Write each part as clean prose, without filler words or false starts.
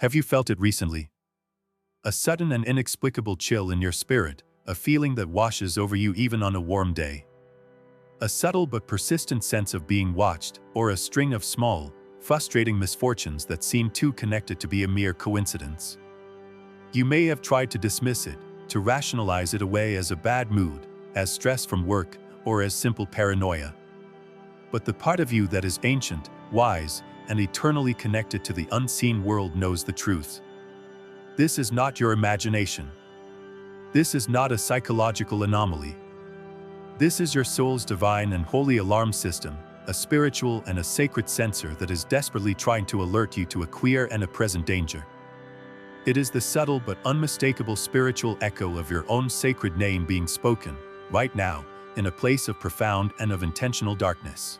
Have you felt it recently? A sudden and inexplicable chill in your spirit, a feeling that washes over you even on a warm day. A subtle but persistent sense of being watched, or a string of small, frustrating misfortunes that seem too connected to be a mere coincidence. You may have tried to dismiss it, to rationalize it away as a bad mood, as stress from work, or as simple paranoia. But the part of you that is ancient, wise, and eternally connected to the unseen world knows the truth. This is not your imagination. This is not a psychological anomaly. This is your soul's divine and holy alarm system, a spiritual and a sacred sensor that is desperately trying to alert you to a clear and a present danger. It is the subtle but unmistakable spiritual echo of your own sacred name being spoken, right now, in a place of profound and of intentional darkness.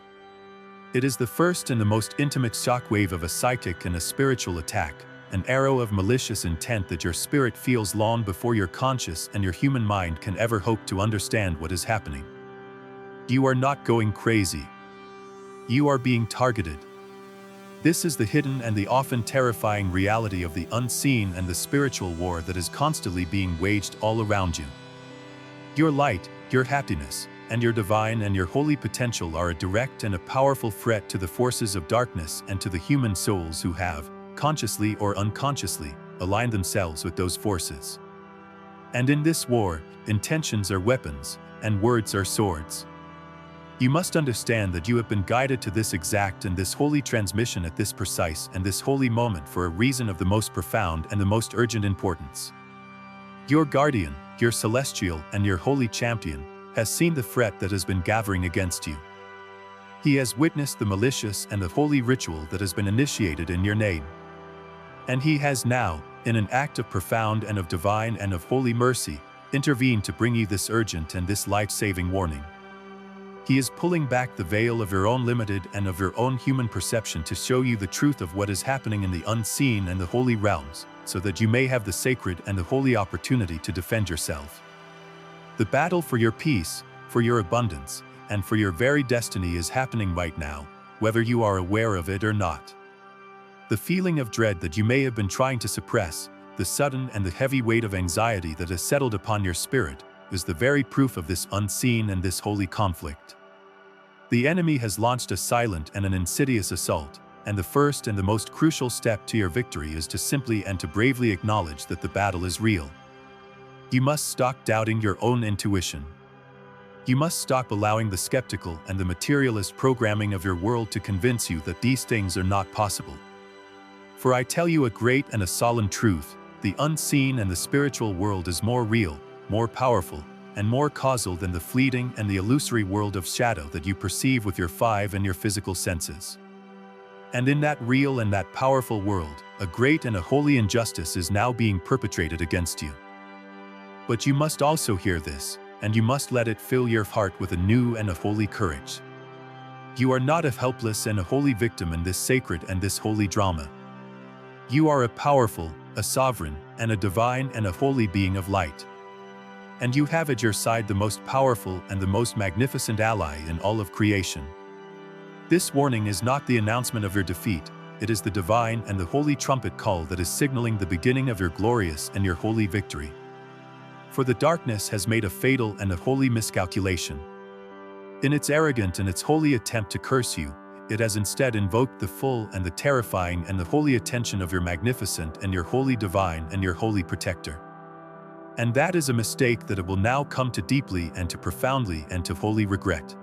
It is the first and the most intimate shockwave of a psychic and a spiritual attack, an arrow of malicious intent that your spirit feels long before your conscious and your human mind can ever hope to understand what is happening. You are not going crazy. You are being targeted. This is the hidden and the often terrifying reality of the unseen and the spiritual war that is constantly being waged all around you. Your light, your happiness, and your divine and your holy potential are a direct and a powerful threat to the forces of darkness and to the human souls who have, consciously or unconsciously, aligned themselves with those forces. And in this war, intentions are weapons, and words are swords. You must understand that you have been guided to this exact and this holy transmission at this precise and this holy moment for a reason of the most profound and the most urgent importance. Your guardian, your celestial and your holy champion, has seen the threat that has been gathering against you. He has witnessed the malicious and the holy ritual that has been initiated in your name. And he has now, in an act of profound and of divine and of holy mercy, intervened to bring you this urgent and this life-saving warning. He is pulling back the veil of your own limited and of your own human perception to show you the truth of what is happening in the unseen and the holy realms, so that you may have the sacred and the holy opportunity to defend yourself. The battle for your peace, for your abundance, and for your very destiny is happening right now, whether you are aware of it or not. The feeling of dread that you may have been trying to suppress, the sudden and the heavy weight of anxiety that has settled upon your spirit, is the very proof of this unseen and this holy conflict. The enemy has launched a silent and an insidious assault, and the first and the most crucial step to your victory is to simply and to bravely acknowledge that the battle is real. You must stop doubting your own intuition. You must stop allowing the skeptical and the materialist programming of your world to convince you that these things are not possible. For I tell you a great and a solemn truth, the unseen and the spiritual world is more real, more powerful, and more causal than the fleeting and the illusory world of shadow that you perceive with your five and your physical senses. And in that real and that powerful world, a great and a holy injustice is now being perpetrated against you. But you must also hear this, and you must let it fill your heart with a new and a holy courage. You are not a helpless and a holy victim in this sacred and this holy drama. You are a powerful, a sovereign, and a divine and a holy being of light. And you have at your side the most powerful and the most magnificent ally in all of creation. This warning is not the announcement of your defeat, it is the divine and the holy trumpet call that is signaling the beginning of your glorious and your holy victory. For the darkness has made a fatal and a holy miscalculation. In its arrogant and its holy attempt to curse you, it has instead invoked the full and the terrifying and the holy attention of your magnificent and your holy divine and your holy protector. And that is a mistake that it will now come to deeply and to profoundly and to holy regret.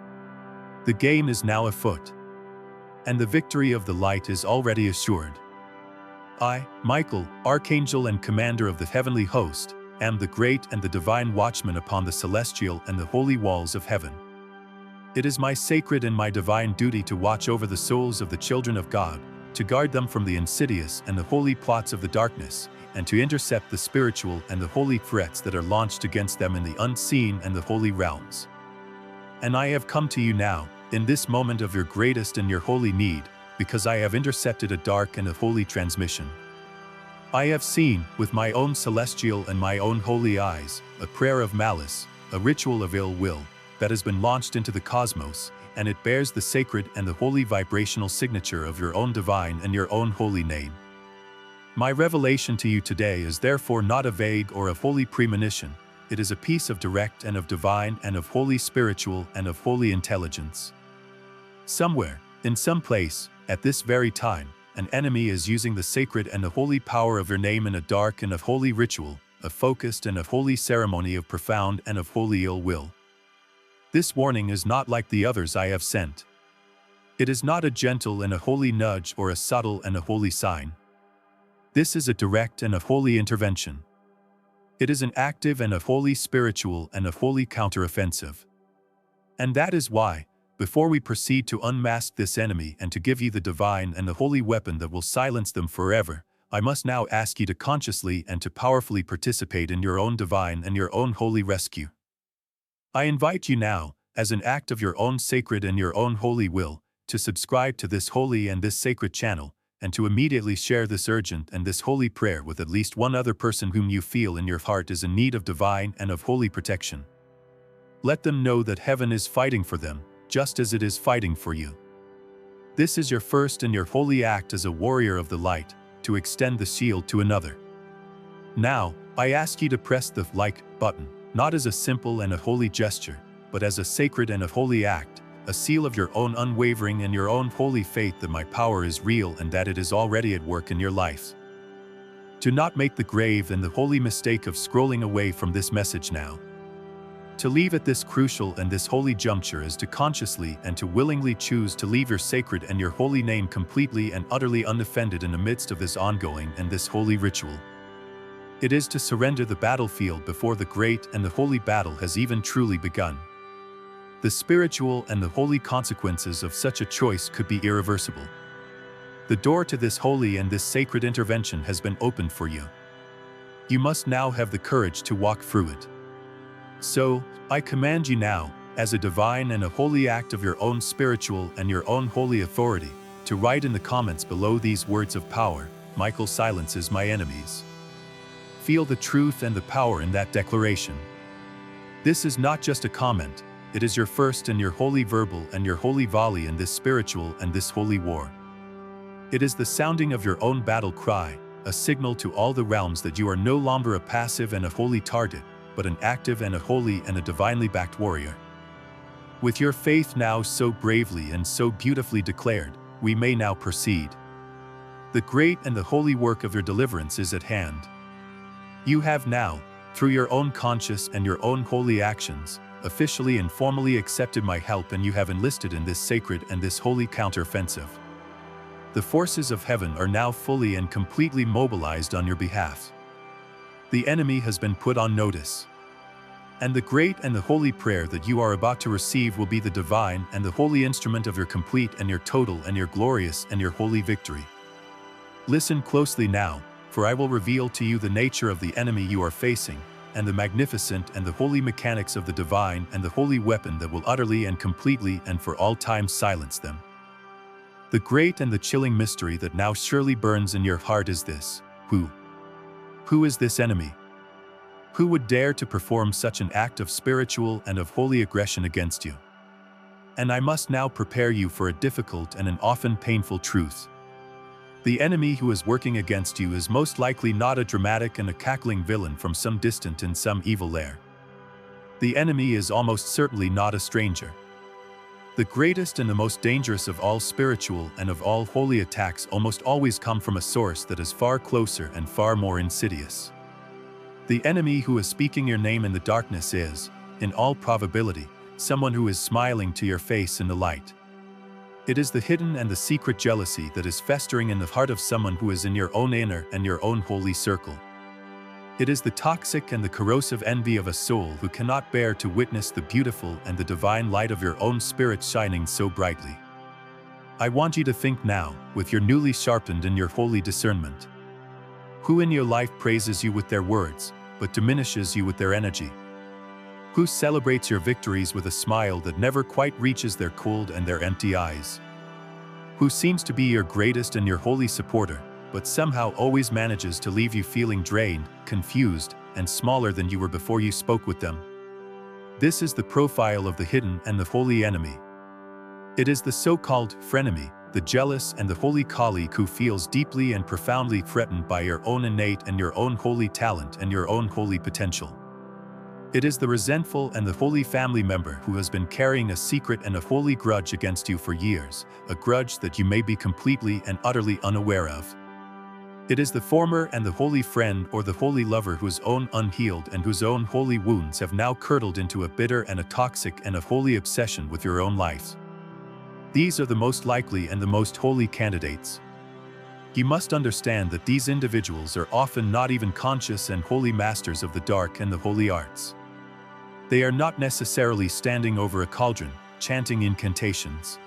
The game is now afoot. And the victory of the light is already assured. I, Michael, Archangel and Commander of the heavenly host, am the great and the divine watchman upon the celestial and the holy walls of heaven. It is my sacred and my divine duty to watch over the souls of the children of God, to guard them from the insidious and the holy plots of the darkness, and to intercept the spiritual and the holy threats that are launched against them in the unseen and the holy realms. And I have come to you now, in this moment of your greatest and your holy need, because I have intercepted a dark and a holy transmission. I have seen, with my own celestial and my own holy eyes, a prayer of malice, a ritual of ill will, that has been launched into the cosmos, and it bears the sacred and the holy vibrational signature of your own divine and your own holy name. My revelation to you today is therefore not a vague or a holy premonition. It is a piece of direct and of divine and of holy spiritual and of holy intelligence. Somewhere, in some place, at this very time, an enemy is using the sacred and the holy power of your name in a dark and of holy ritual, a focused and of holy ceremony of profound and of holy ill will. This warning is not like the others I have sent. It is not a gentle and a holy nudge or a subtle and a holy sign. This is a direct and a holy intervention. It is an active and a holy spiritual and a holy counteroffensive. And that is why, before we proceed to unmask this enemy and to give you the divine and the holy weapon that will silence them forever, I must now ask you to consciously and to powerfully participate in your own divine and your own holy rescue. I invite you now, as an act of your own sacred and your own holy will, to subscribe to this holy and this sacred channel, and to immediately share this urgent and this holy prayer with at least one other person whom you feel in your heart is in need of divine and of holy protection. Let them know that heaven is fighting for them, just as it is fighting for you. This is your first and your holy act as a warrior of the light, to extend the shield to another. Now, I ask you to press the like button, not as a simple and a holy gesture, but as a sacred and a holy act, a seal of your own unwavering and your own holy faith that my power is real and that it is already at work in your life. Do not make the grave and the holy mistake of scrolling away from this message now. To leave at this crucial and this holy juncture is to consciously and to willingly choose to leave your sacred and your holy name completely and utterly unoffended in the midst of this ongoing and this holy ritual. It is to surrender the battlefield before the great and the holy battle has even truly begun. The spiritual and the holy consequences of such a choice could be irreversible. The door to this holy and this sacred intervention has been opened for you. You must now have the courage to walk through it. So, I command you now, as a divine and a holy act of your own spiritual and your own holy authority, to write in the comments below these words of power, Michael silences my enemies. Feel the truth and the power in that declaration. This is not just a comment. It is your first and your holy verbal and your holy volley in this spiritual and this holy war. It is the sounding of your own battle cry, a signal to all the realms that you are no longer a passive and a holy target, but an active and a holy and a divinely backed warrior. With your faith now so bravely and so beautifully declared, we may now proceed. The great and the holy work of your deliverance is at hand. You have now, through your own conscious and your own holy actions, officially and formally accepted my help, and you have enlisted in this sacred and this holy counteroffensive. The forces of heaven are now fully and completely mobilized on your behalf. The enemy has been put on notice. And the great and the holy prayer that you are about to receive will be the divine and the holy instrument of your complete and your total and your glorious and your holy victory. Listen closely now, for I will reveal to you the nature of the enemy you are facing, and the magnificent and the holy mechanics of the divine and the holy weapon that will utterly and completely and for all time silence them. The great and the chilling mystery that now surely burns in your heart is this: Who is this enemy? Who would dare to perform such an act of spiritual and of holy aggression against you? And I must now prepare you for a difficult and an often painful truth. The enemy who is working against you is most likely not a dramatic and a cackling villain from some distant and some evil lair. The enemy is almost certainly not a stranger. The greatest and the most dangerous of all spiritual and of all holy attacks almost always come from a source that is far closer and far more insidious. The enemy who is speaking your name in the darkness is, in all probability, someone who is smiling to your face in the light. It is the hidden and the secret jealousy that is festering in the heart of someone who is in your own inner and your own holy circle. It is the toxic and the corrosive envy of a soul who cannot bear to witness the beautiful and the divine light of your own spirit shining so brightly. I want you to think now, with your newly sharpened and your holy discernment. Who in your life praises you with their words, but diminishes you with their energy? Who celebrates your victories with a smile that never quite reaches their cold and their empty eyes? Who seems to be your greatest and your holy supporter, but somehow always manages to leave you feeling drained, confused, and smaller than you were before you spoke with them? This is the profile of the hidden and the holy enemy. It is the so-called frenemy, the jealous and the holy colleague who feels deeply and profoundly threatened by your own innate and your own holy talent and your own holy potential. It is the resentful and the holy family member who has been carrying a secret and a holy grudge against you for years, a grudge that you may be completely and utterly unaware of. It is the former and the holy friend or the holy lover whose own unhealed and whose own holy wounds have now curdled into a bitter and a toxic and a holy obsession with your own life. These are the most likely and the most holy candidates. You must understand that these individuals are often not even conscious and holy masters of the dark and the holy arts. They are not necessarily standing over a cauldron, chanting incantations.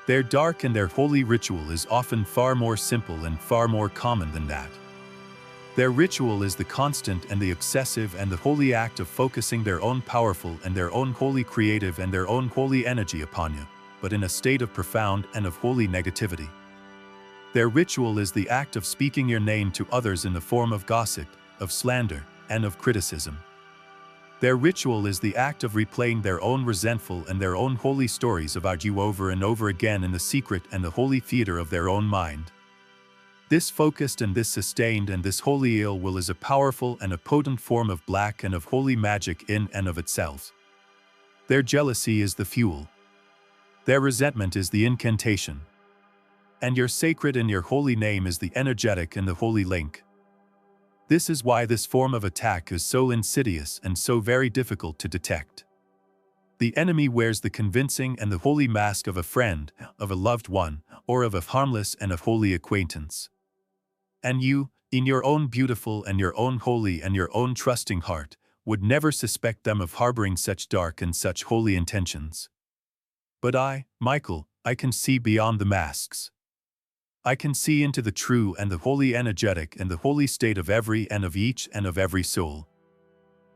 Their dark and their holy ritual is often far more simple and far more common than that. Their ritual is the constant and the obsessive and the holy act of focusing their own powerful and their own holy creative and their own holy energy upon you, but in a state of profound and of holy negativity. Their ritual is the act of speaking your name to others in the form of gossip, of slander, and of criticism. Their ritual is the act of replaying their own resentful and their own holy stories about you over and over again in the secret and the holy theater of their own mind. This focused and this sustained and this holy ill will is a powerful and a potent form of black and of holy magic in and of itself. Their jealousy is the fuel. Their resentment is the incantation. And your sacred and your holy name is the energetic and the holy link. This is why this form of attack is so insidious and so very difficult to detect. The enemy wears the convincing and the holy mask of a friend, of a loved one, or of a harmless and a holy acquaintance. And you, in your own beautiful and your own holy and your own trusting heart, would never suspect them of harboring such dark and such holy intentions. But I, Michael, I can see beyond the masks. I can see into the true and the holy energetic and the holy state of every and of each and of every soul.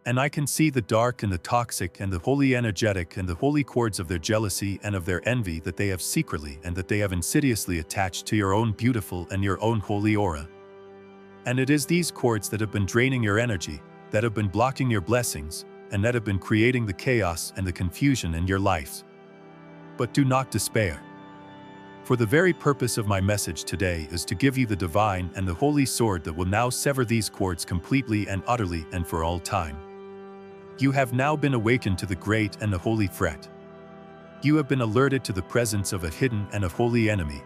And I can see the dark and the toxic and the holy energetic and the holy cords of their jealousy and of their envy that they have secretly and that they have insidiously attached to your own beautiful and your own holy aura. And it is these cords that have been draining your energy, that have been blocking your blessings, and that have been creating the chaos and the confusion in your life. But do not despair. For the very purpose of my message today is to give you the divine and the holy sword that will now sever these cords completely and utterly and for all time. You have now been awakened to the great and the holy threat. You have been alerted to the presence of a hidden and a holy enemy.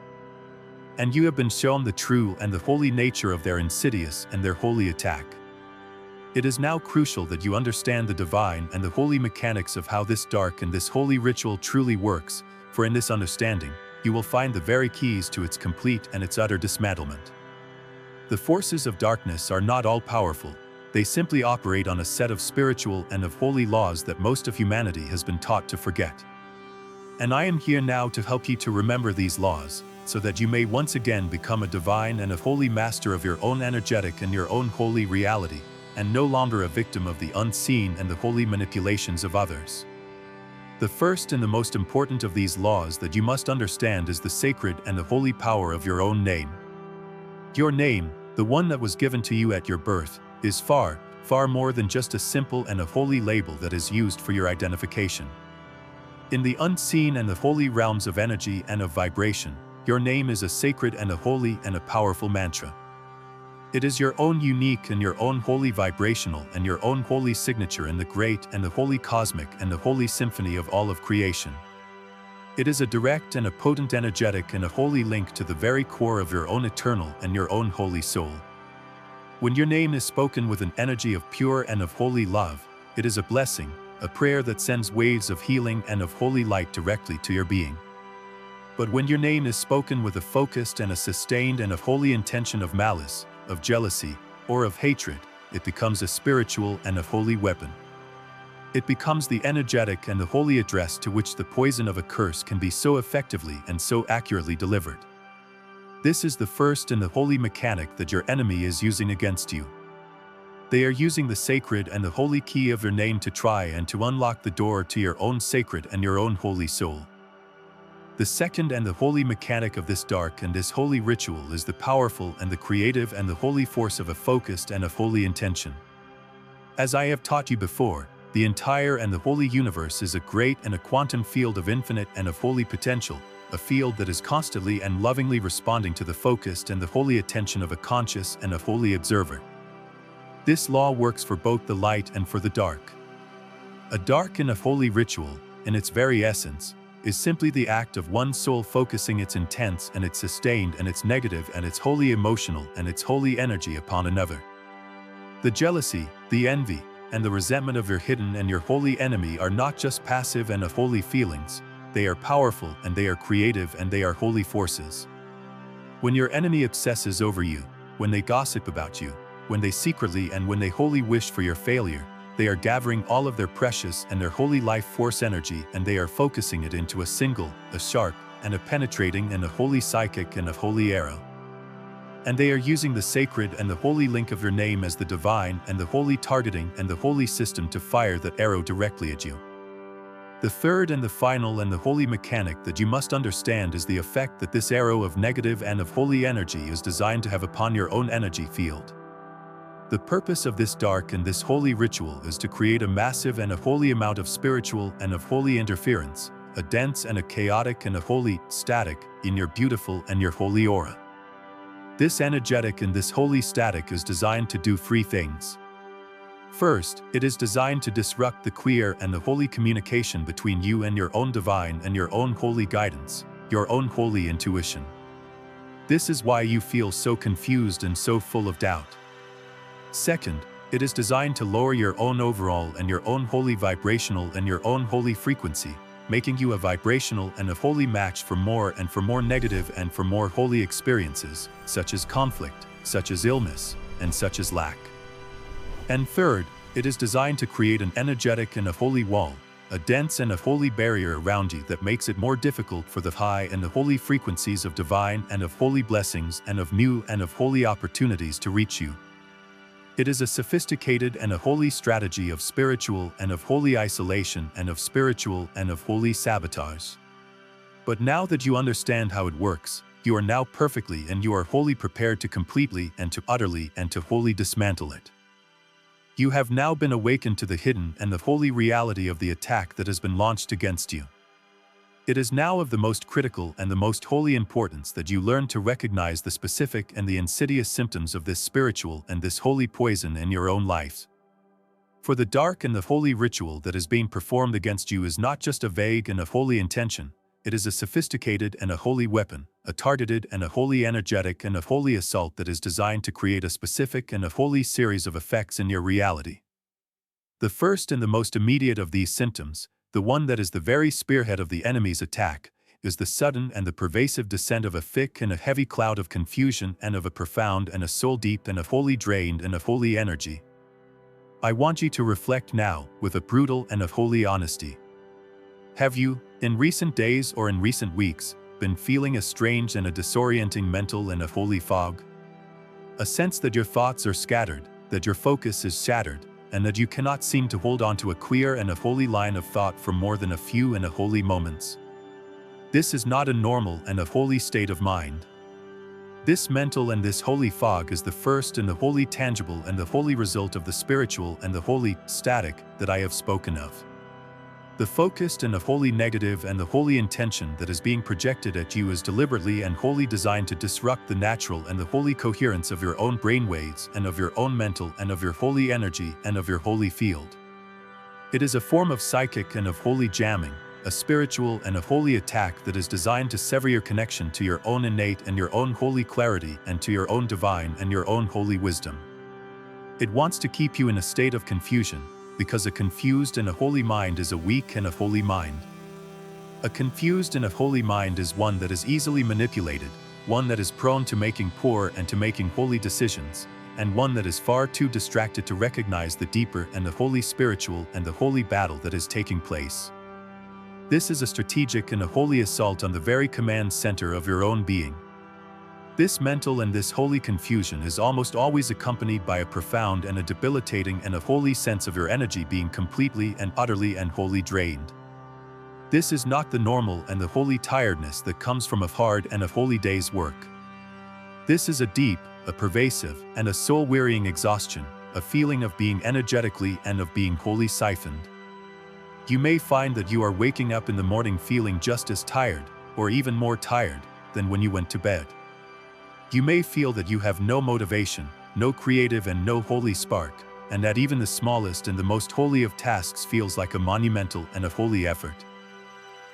And you have been shown the true and the holy nature of their insidious and their holy attack. It is now crucial that you understand the divine and the holy mechanics of how this dark and this holy ritual truly works, for in this understanding, you will find the very keys to its complete and its utter dismantlement. The forces of darkness are not all-powerful. They simply operate on a set of spiritual and of holy laws that most of humanity has been taught to forget. And I am here now to help you to remember these laws, so that you may once again become a divine and a holy master of your own energetic and your own holy reality, and no longer a victim of the unseen and the holy manipulations of others. The first and the most important of these laws that you must understand is the sacred and the holy power of your own name. Your name, the one that was given to you at your birth, is far, far more than just a simple and a holy label that is used for your identification. In the unseen and the holy realms of energy and of vibration, your name is a sacred and a holy and a powerful mantra. It is your own unique and your own holy vibrational and your own holy signature in the great and the holy cosmic and the holy symphony of all of creation. It is a direct and a potent energetic and a holy link to the very core of your own eternal and your own holy soul. When your name is spoken with an energy of pure and of holy love, it is a blessing, a prayer that sends waves of healing and of holy light directly to your being. But when your name is spoken with a focused and a sustained and of holy intention of malice, of jealousy, or of hatred, it becomes a spiritual and a holy weapon. It becomes the energetic and the holy address to which the poison of a curse can be so effectively and so accurately delivered. This is the first and the holy mechanic that your enemy is using against you. They are using the sacred and the holy key of your name to try and to unlock the door to your own sacred and your own holy soul. The second and the holy mechanic of this dark and this holy ritual is the powerful and the creative and the holy force of a focused and of holy intention. As I have taught you before, the entire and the holy universe is a great and a quantum field of infinite and of holy potential, a field that is constantly and lovingly responding to the focused and the holy attention of a conscious and a holy observer. This law works for both the light and for the dark. A dark and a holy ritual, in its very essence, is simply the act of one soul focusing its intense and its sustained and its negative and its wholly emotional and its holy energy upon another. The jealousy, the envy, and the resentment of your hidden and your holy enemy are not just passive and holy feelings, they are powerful and they are creative and they are holy forces. When your enemy obsesses over you, when they gossip about you, when they secretly and when they wholly wish for your failure, they are gathering all of their precious and their holy life force energy and they are focusing it into a single, a sharp, and a penetrating and a holy psychic and a holy arrow. And they are using the sacred and the holy link of your name as the divine and the holy targeting and the holy system to fire that arrow directly at you. The third and the final and the holy mechanic that you must understand is the effect that this arrow of negative and of holy energy is designed to have upon your own energy field. The purpose of this dark and this holy ritual is to create a massive and a holy amount of spiritual and of holy interference, a dense and a chaotic and a holy static in your beautiful and your holy aura. This energetic and this holy static is designed to do three things. First, it is designed to disrupt the clear and the holy communication between you and your own divine and your own holy guidance, your own holy intuition. This is why you feel so confused and so full of doubt. Second, it is designed to lower your own overall and your own holy vibrational and your own holy frequency, making you a vibrational and a holy match for more negative and for more holy experiences, such as conflict, such as illness, and such as lack. And third, it is designed to create an energetic and a holy wall, a dense and a holy barrier around you that makes it more difficult for the high and the holy frequencies of divine and of holy blessings and of new and of holy opportunities to reach you. It is a sophisticated and a holy strategy of spiritual and of holy isolation and of spiritual and of holy sabotage. But now that you understand how it works, you are now perfectly and you are wholly prepared to completely and to utterly and to wholly dismantle it. You have now been awakened to the hidden and the holy reality of the attack that has been launched against you. It is now of the most critical and the most holy importance that you learn to recognize the specific and the insidious symptoms of this spiritual and this holy poison in your own life. For the dark and the holy ritual that is being performed against you is not just a vague and a holy intention, it is a sophisticated and a holy weapon, a targeted and a holy energetic and a holy assault that is designed to create a specific and a holy series of effects in your reality. The first and the most immediate of these symptoms, the one that is the very spearhead of the enemy's attack, is the sudden and the pervasive descent of a thick and a heavy cloud of confusion and of a profound and a soul-deep and a wholly drained and a holy energy. I want you to reflect now, with a brutal and a holy honesty. Have you, in recent days or in recent weeks, been feeling a strange and a disorienting mental and a holy fog? A sense that your thoughts are scattered, that your focus is shattered, and that you cannot seem to hold on to a clear and a holy line of thought for more than a few and a holy moments. This is not a normal and a holy state of mind. This mental and this holy fog is the first and the holy tangible and the holy result of the spiritual and the holy static that I have spoken of. The focused and the holy negative and the holy intention that is being projected at you is deliberately and wholly designed to disrupt the natural and the holy coherence of your own brainwaves and of your own mental and of your holy energy and of your holy field. It is a form of psychic and of holy jamming, a spiritual and a holy attack that is designed to sever your connection to your own innate and your own holy clarity and to your own divine and your own holy wisdom. It wants to keep you in a state of confusion, because a confused and a holy mind is a weak and a holy mind. A confused and a holy mind is one that is easily manipulated, one that is prone to making poor and to making holy decisions, and one that is far too distracted to recognize the deeper and the holy spiritual and the holy battle that is taking place. This is a strategic and a holy assault on the very command center of your own being. This mental and this holy confusion is almost always accompanied by a profound and a debilitating and a holy sense of your energy being completely and utterly and wholly drained. This is not the normal and the holy tiredness that comes from a hard and a holy day's work. This is a deep, a pervasive, and a soul-wearying exhaustion, a feeling of being energetically and of being wholly siphoned. You may find that you are waking up in the morning feeling just as tired, or even more tired than when you went to bed. You may feel that you have no motivation, no creative and no holy spark, and that even the smallest and the most holy of tasks feels like a monumental and a holy effort.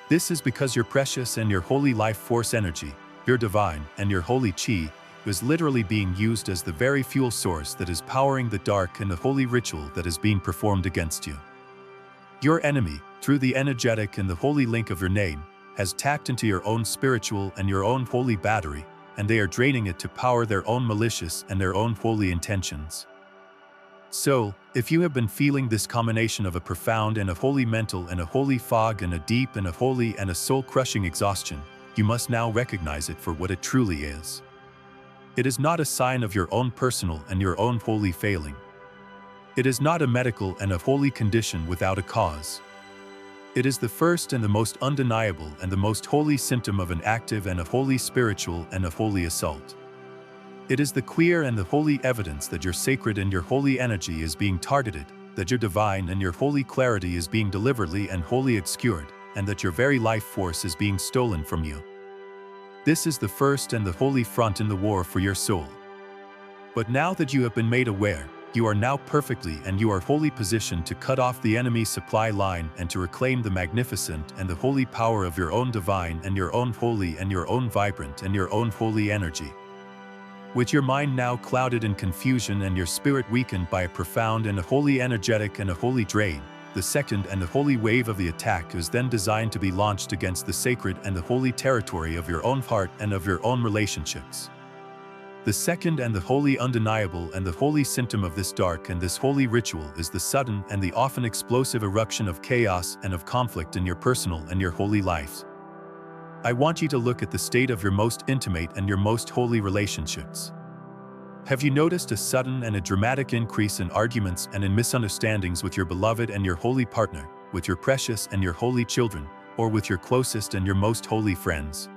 This is because your precious and your holy life force energy, your divine and your holy chi, is literally being used as the very fuel source that is powering the dark and the holy ritual that is being performed against you. Your enemy, through the energetic and the holy link of your name, has tapped into your own spiritual and your own holy battery, and they are draining it to power their own malicious and their own holy intentions. So, if you have been feeling this combination of a profound and a holy mental and a holy fog and a deep and a holy and a soul-crushing exhaustion, you must now recognize it for what it truly is. It is not a sign of your own personal and your own holy failing. It is not a medical and a holy condition without a cause. It is the first and the most undeniable and the most holy symptom of an active and a holy spiritual and a holy assault. It is the clear and the holy evidence that your sacred and your holy energy is being targeted, that your divine and your holy clarity is being deliberately and wholly obscured, and that your very life force is being stolen from you. This is the first and the holy front in the war for your soul. But now that you have been made aware, you are now perfectly and you are wholly positioned to cut off the enemy's supply line and to reclaim the magnificent and the holy power of your own divine and your own holy and your own vibrant and your own holy energy. With your mind now clouded in confusion and your spirit weakened by a profound and a holy energetic and a holy drain, the second and the holy wave of the attack is then designed to be launched against the sacred and the holy territory of your own heart and of your own relationships. The second and the holy undeniable and the holy symptom of this dark and this holy ritual is the sudden and the often explosive eruption of chaos and of conflict in your personal and your holy lives. I want you to look at the state of your most intimate and your most holy relationships. Have you noticed a sudden and a dramatic increase in arguments and in misunderstandings with your beloved and your holy partner, with your precious and your holy children, or with your closest and your most holy friends?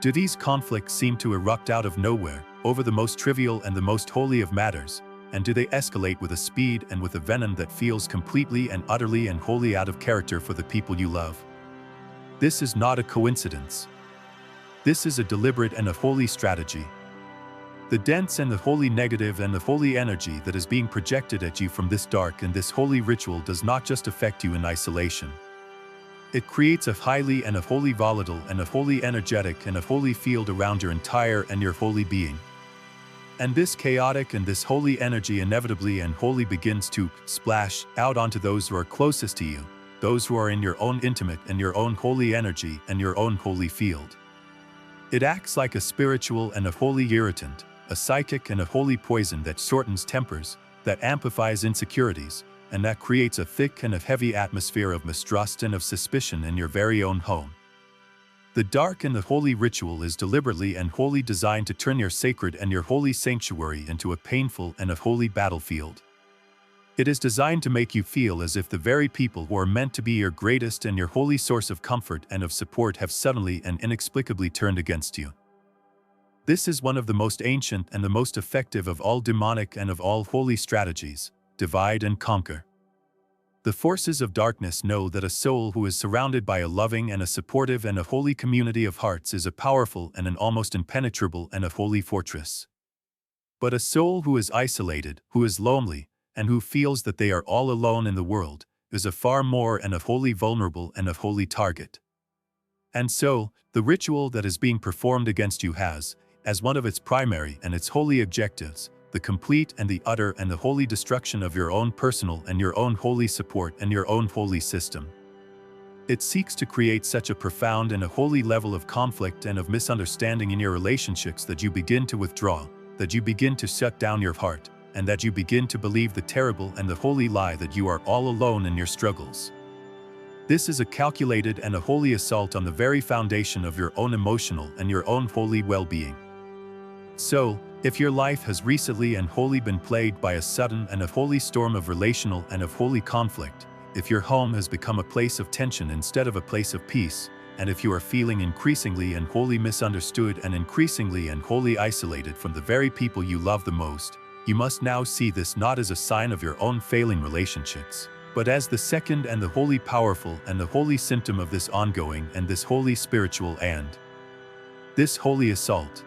Do these conflicts seem to erupt out of nowhere, over the most trivial and the most holy of matters, and do they escalate with a speed and with a venom that feels completely and utterly and wholly out of character for the people you love? This is not a coincidence. This is a deliberate and a holy strategy. The dense and the holy negative and the holy energy that is being projected at you from this dark and this holy ritual does not just affect you in isolation. It creates a highly and a wholly volatile and a wholly energetic and a holy field around your entire and your holy being. And this chaotic and this holy energy inevitably and wholly begins to splash out onto those who are closest to you, those who are in your own intimate and your own holy energy and your own holy field. It acts like a spiritual and a holy irritant, a psychic and a holy poison that shortens tempers, that amplifies insecurities, and that creates a thick and a heavy atmosphere of mistrust and of suspicion in your very own home. The dark and the holy ritual is deliberately and wholly designed to turn your sacred and your holy sanctuary into a painful and a holy battlefield. It is designed to make you feel as if the very people who are meant to be your greatest and your holy source of comfort and of support have suddenly and inexplicably turned against you. This is one of the most ancient and the most effective of all demonic and of all holy strategies: divide and conquer. The forces of darkness know that a soul who is surrounded by a loving and a supportive and a holy community of hearts is a powerful and an almost impenetrable and a holy fortress. But a soul who is isolated, who is lonely, and who feels that they are all alone in the world, is a far more and a wholly vulnerable and a holy target. And so, the ritual that is being performed against you has, as one of its primary and its holy objectives, the complete and the utter and the holy destruction of your own personal and your own holy support and your own holy system. It seeks to create such a profound and a holy level of conflict and of misunderstanding in your relationships that you begin to withdraw, that you begin to shut down your heart, and that you begin to believe the terrible and the holy lie that you are all alone in your struggles. This is a calculated and a holy assault on the very foundation of your own emotional and your own holy well-being. So, if your life has recently and wholly been plagued by a sudden and a holy storm of relational and of holy conflict, if your home has become a place of tension instead of a place of peace, and if you are feeling increasingly and wholly misunderstood and increasingly and wholly isolated from the very people you love the most, you must now see this not as a sign of your own failing relationships, but as the second and the wholly powerful and the holy symptom of this ongoing and this holy spiritual and this holy assault.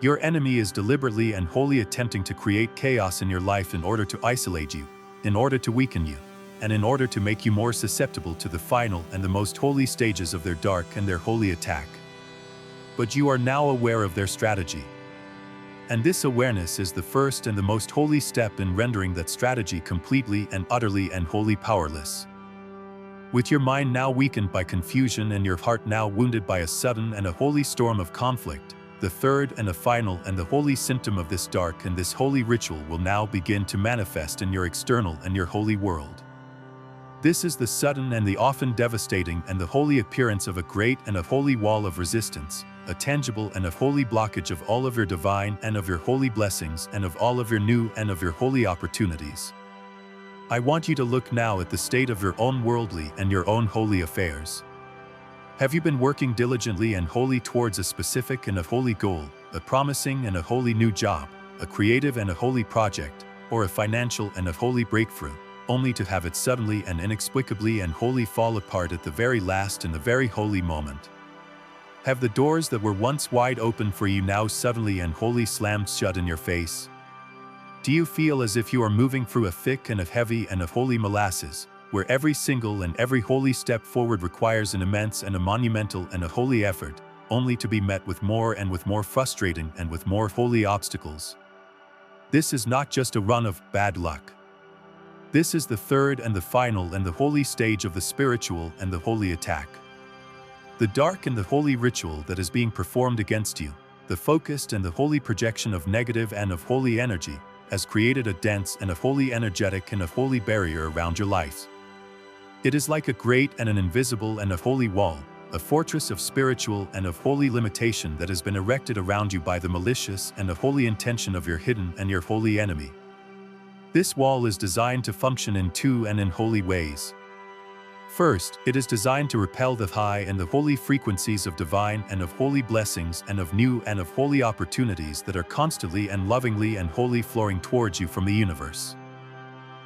Your enemy is deliberately and wholly attempting to create chaos in your life in order to isolate you, in order to weaken you, and in order to make you more susceptible to the final and the most holy stages of their dark and their holy attack. But you are now aware of their strategy. And this awareness is the first and the most holy step in rendering that strategy completely and utterly and wholly powerless. With your mind now weakened by confusion and your heart now wounded by a sudden and a holy storm of conflict, the third and the final and the holy symptom of this dark and this holy ritual will now begin to manifest in your external and your holy world. This is the sudden and the often devastating and the holy appearance of a great and a holy wall of resistance, a tangible and a holy blockage of all of your divine and of your holy blessings and of all of your new and of your holy opportunities. I want you to look now at the state of your own worldly and your own holy affairs. Have you been working diligently and wholly towards a specific and a holy goal, a promising and a holy new job, a creative and a holy project, or a financial and a holy breakthrough, only to have it suddenly and inexplicably and wholly fall apart at the very last and the very holy moment? Have the doors that were once wide open for you now suddenly and wholly slammed shut in your face? Do you feel as if you are moving through a thick and a heavy and a holy molasses, where every single and every holy step forward requires an immense and a monumental and a holy effort, only to be met with more and with more frustrating and with more holy obstacles? This is not just a run of bad luck. This is the third and the final and the holy stage of the spiritual and the holy attack. The dark and the holy ritual that is being performed against you, the focused and the holy projection of negative and of holy energy, has created a dense and a holy energetic and a holy barrier around your life. It is like a great and an invisible and a holy wall, a fortress of spiritual and of holy limitation that has been erected around you by the malicious and the holy intention of your hidden and your holy enemy. This wall is designed to function in two and in holy ways. First, it is designed to repel the high and the holy frequencies of divine and of holy blessings and of new and of holy opportunities that are constantly and lovingly and wholly flowing towards you from the universe.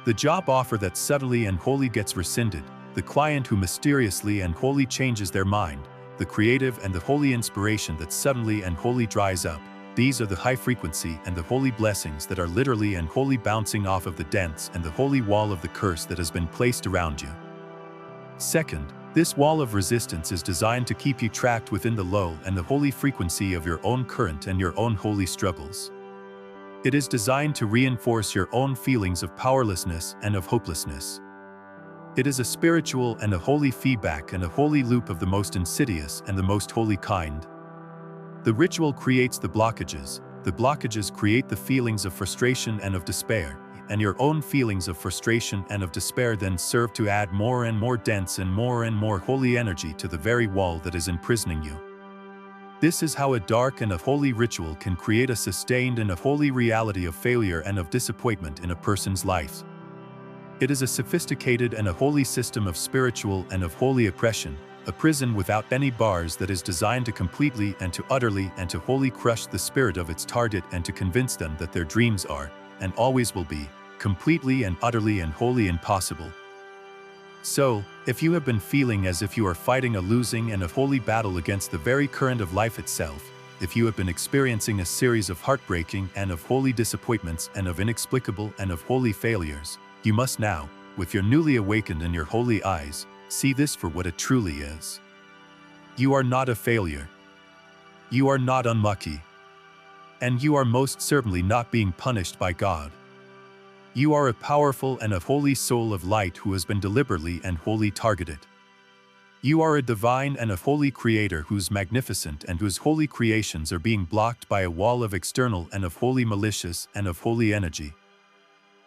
The job offer that suddenly and wholly gets rescinded, the client who mysteriously and wholly changes their mind, the creative and the holy inspiration that suddenly and wholly dries up, these are the high frequency and the holy blessings that are literally and wholly bouncing off of the dense and the holy wall of the curse that has been placed around you. Second, this wall of resistance is designed to keep you trapped within the low and the holy frequency of your own current and your own holy struggles. It is designed to reinforce your own feelings of powerlessness and of hopelessness. It is a spiritual and a holy feedback and a holy loop of the most insidious and the most holy kind. The ritual creates the blockages create the feelings of frustration and of despair, and your own feelings of frustration and of despair then serve to add more and more dense and more holy energy to the very wall that is imprisoning you. This is how a dark and a holy ritual can create a sustained and a holy reality of failure and of disappointment in a person's life. It is a sophisticated and a holy system of spiritual and of holy oppression, a prison without any bars that is designed to completely and to utterly and to wholly crush the spirit of its target and to convince them that their dreams are, and always will be, completely and utterly and wholly impossible. So, if you have been feeling as if you are fighting a losing and a holy battle against the very current of life itself, if you have been experiencing a series of heartbreaking and of holy disappointments and of inexplicable and of holy failures, you must now, with your newly awakened and your holy eyes, see this for what it truly is. You are not a failure. You are not unlucky. And you are most certainly not being punished by God. You are a powerful and a holy soul of light who has been deliberately and wholly targeted. You are a divine and a holy creator whose magnificent and whose holy creations are being blocked by a wall of external and of holy malicious and of holy energy.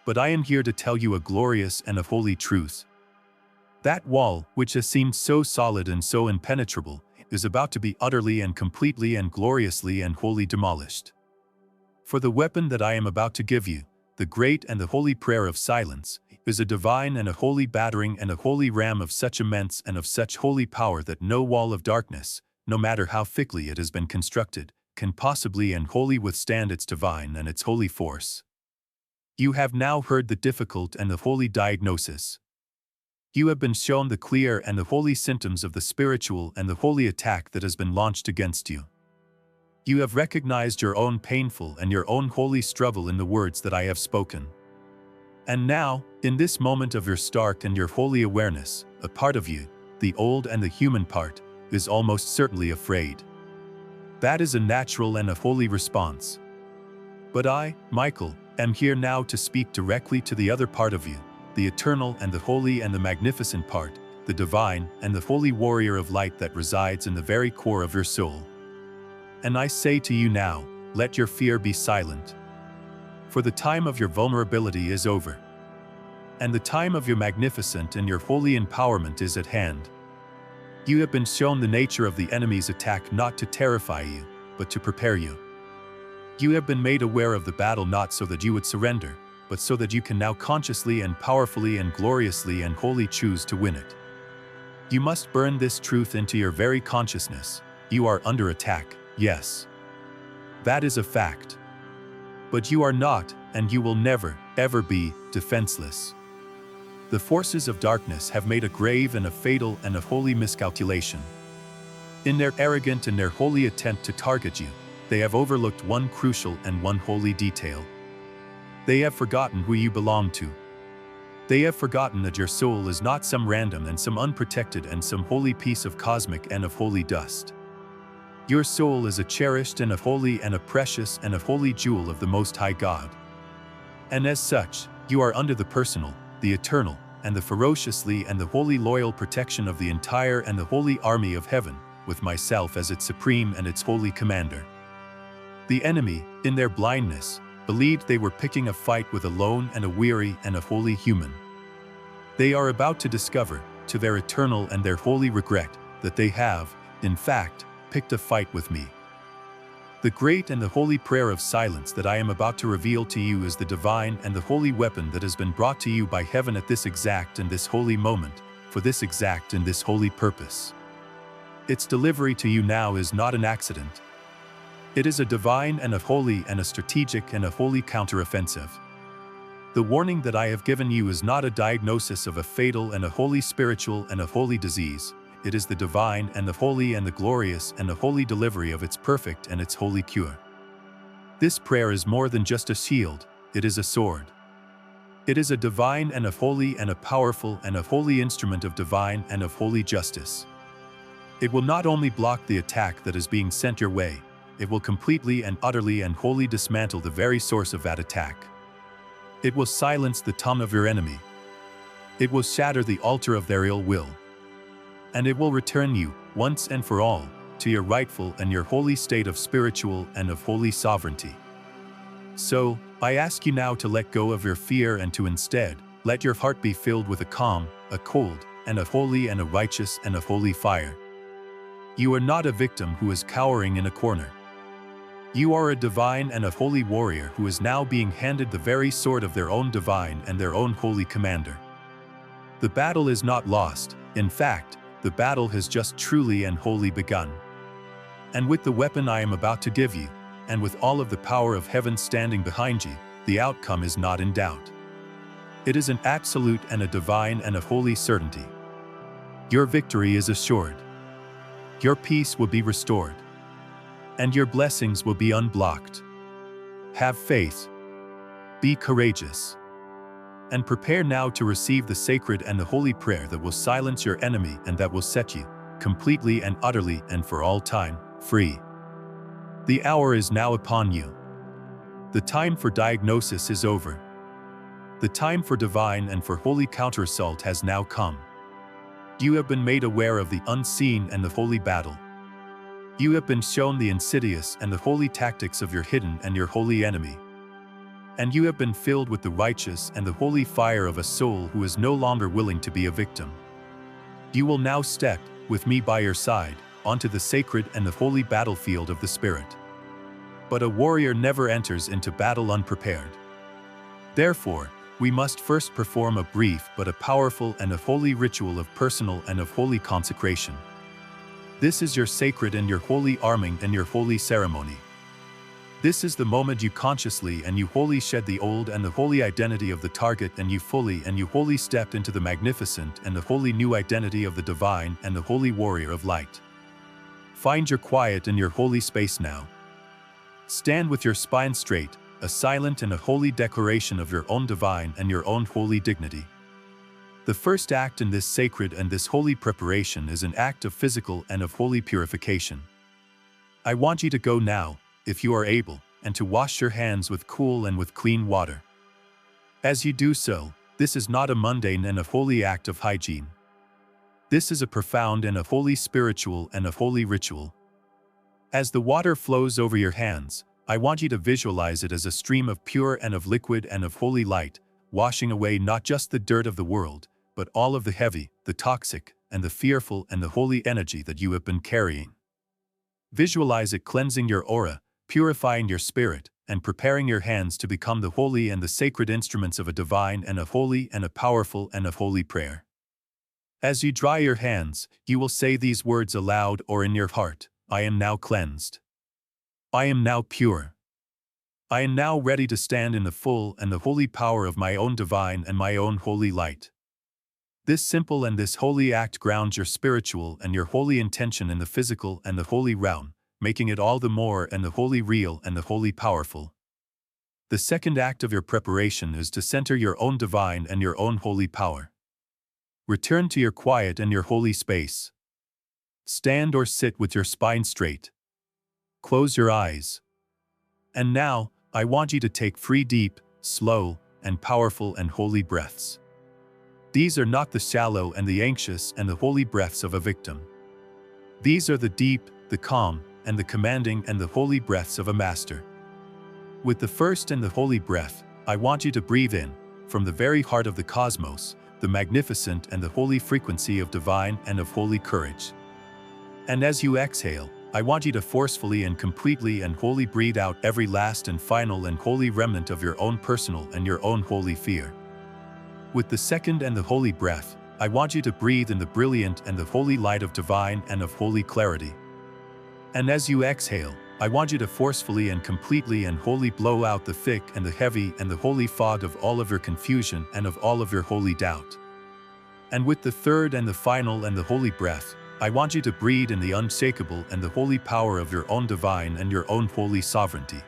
But I am here to tell you a glorious and a holy truth. That wall, which has seemed so solid and so impenetrable, is about to be utterly and completely and gloriously and wholly demolished. For the weapon that I am about to give you, the great and the holy prayer of silence, is a divine and a holy battering and a holy ram of such immense and of such holy power that no wall of darkness, no matter how thickly it has been constructed, can possibly and wholly withstand its divine and its holy force. You have now heard the difficult and the holy diagnosis. You have been shown the clear and the holy symptoms of the spiritual and the holy attack that has been launched against you. You have recognized your own painful and your own holy struggle in the words that I have spoken. And now, in this moment of your stark and your holy awareness, a part of you, the old and the human part, is almost certainly afraid. That is a natural and a holy response. But I, Michael, am here now to speak directly to the other part of you, the eternal and the holy and the magnificent part, the divine and the holy warrior of light that resides in the very core of your soul. And I say to you now, let your fear be silent. For the time of your vulnerability is over. And the time of your magnificent and your holy empowerment is at hand. You have been shown the nature of the enemy's attack not to terrify you, but to prepare you. You have been made aware of the battle not so that you would surrender, but so that you can now consciously and powerfully and gloriously and wholly choose to win it. You must burn this truth into your very consciousness. You are under attack, yes. That is a fact. But you are not, and you will never, ever be, defenseless. The forces of darkness have made a grave and a fatal and a holy miscalculation. In their arrogant and their holy attempt to target you, they have overlooked one crucial and one holy detail. They have forgotten who you belong to. They have forgotten that your soul is not some random and some unprotected and some holy piece of cosmic and of holy dust. Your soul is a cherished and a holy and a precious and a holy jewel of the Most High God. And as such, you are under the personal, the eternal, and the ferociously and the wholly loyal protection of the entire and the holy army of heaven, with myself as its supreme and its holy commander. The enemy, in their blindness, believed they were picking a fight with a lone and a weary and a holy human. They are about to discover, to their eternal and their holy regret, that they have, in fact, picked a fight with me. The great and the holy prayer of silence that I am about to reveal to you is the divine and the holy weapon that has been brought to you by heaven at this exact and this holy moment, for this exact and this holy purpose. Its delivery to you now is not an accident. It is a divine and a holy and a strategic and a holy counteroffensive. The warning that I have given you is not a diagnosis of a fatal and a holy spiritual and a holy disease. It is the divine and the holy and the glorious and the holy delivery of its perfect and its holy cure. This prayer is more than just a shield, it is a sword. It is a divine and a holy and a powerful and a holy instrument of divine and of holy justice. It will not only block the attack that is being sent your way, it will completely and utterly and wholly dismantle the very source of that attack. It will silence the tongue of your enemy. It will shatter the altar of their ill will. And it will return you, once and for all, to your rightful and your holy state of spiritual and of holy sovereignty. So, I ask you now to let go of your fear and to instead, let your heart be filled with a calm, a cold, and a holy and a righteous and a holy fire. You are not a victim who is cowering in a corner. You are a divine and a holy warrior who is now being handed the very sword of their own divine and their own holy commander. The battle is not lost, in fact, the battle has just truly and wholly begun. And with the weapon I am about to give you, and with all of the power of heaven standing behind you, the outcome is not in doubt. It is an absolute and a divine and a holy certainty. Your victory is assured. Your peace will be restored. And your blessings will be unblocked. Have faith. Be courageous. And prepare now to receive the sacred and the holy prayer that will silence your enemy and that will set you, completely and utterly and for all time, free. The hour is now upon you. The time for diagnosis is over. The time for divine and for holy counterassault has now come. You have been made aware of the unseen and the holy battle. You have been shown the insidious and the holy tactics of your hidden and your holy enemy. And you have been filled with the righteous and the holy fire of a soul who is no longer willing to be a victim. You will now step, with me by your side, onto the sacred and the holy battlefield of the Spirit. But a warrior never enters into battle unprepared. Therefore, we must first perform a brief but a powerful and a holy ritual of personal and of holy consecration. This is your sacred and your holy arming and your holy ceremony. This is the moment you consciously and you wholly shed the old and the holy identity of the target, and you wholly step into the magnificent and the holy new identity of the divine and the holy warrior of light. Find your quiet in your holy space now. Stand with your spine straight, a silent and a holy declaration of your own divine and your own holy dignity. The first act in this sacred and this holy preparation is an act of physical and of holy purification. I want you to go now, if you are able, and to wash your hands with cool and with clean water. As you do so, this is not a mundane and a holy act of hygiene. This is a profound and a holy spiritual and a holy ritual. As the water flows over your hands, I want you to visualize it as a stream of pure and of liquid and of holy light, washing away not just the dirt of the world, but all of the heavy, the toxic, and the fearful and the holy energy that you have been carrying. Visualize it cleansing your aura, purifying your spirit, and preparing your hands to become the holy and the sacred instruments of a divine and a holy and a powerful and a holy prayer. As you dry your hands, you will say these words aloud or in your heart: I am now cleansed. I am now pure. I am now ready to stand in the full and the holy power of my own divine and my own holy light. This simple and this holy act grounds your spiritual and your holy intention in the physical and the holy realm, making it all the more and the holy real and the holy powerful. The second act of your preparation is to center your own divine and your own holy power. Return to your quiet and your holy space. Stand or sit with your spine straight. Close your eyes. And now, I want you to take 3 deep, slow, and powerful and holy breaths. These are not the shallow and the anxious and the holy breaths of a victim. These are the deep, the calm, and the commanding and the holy breaths of a master. With the first and the holy breath, I want you to breathe in, from the very heart of the cosmos, the magnificent and the holy frequency of divine and of holy courage. And as you exhale, I want you to forcefully and completely and wholly breathe out every last and final and holy remnant of your own personal and your own holy fear. With the second and the holy breath, I want you to breathe in the brilliant and the holy light of divine and of holy clarity. And as you exhale, I want you to forcefully and completely and wholly blow out the thick and the heavy and the holy fog of all of your confusion and of all of your holy doubt. And with the third and the final and the holy breath, I want you to breathe in the unshakable and the holy power of your own divine and your own holy sovereignty.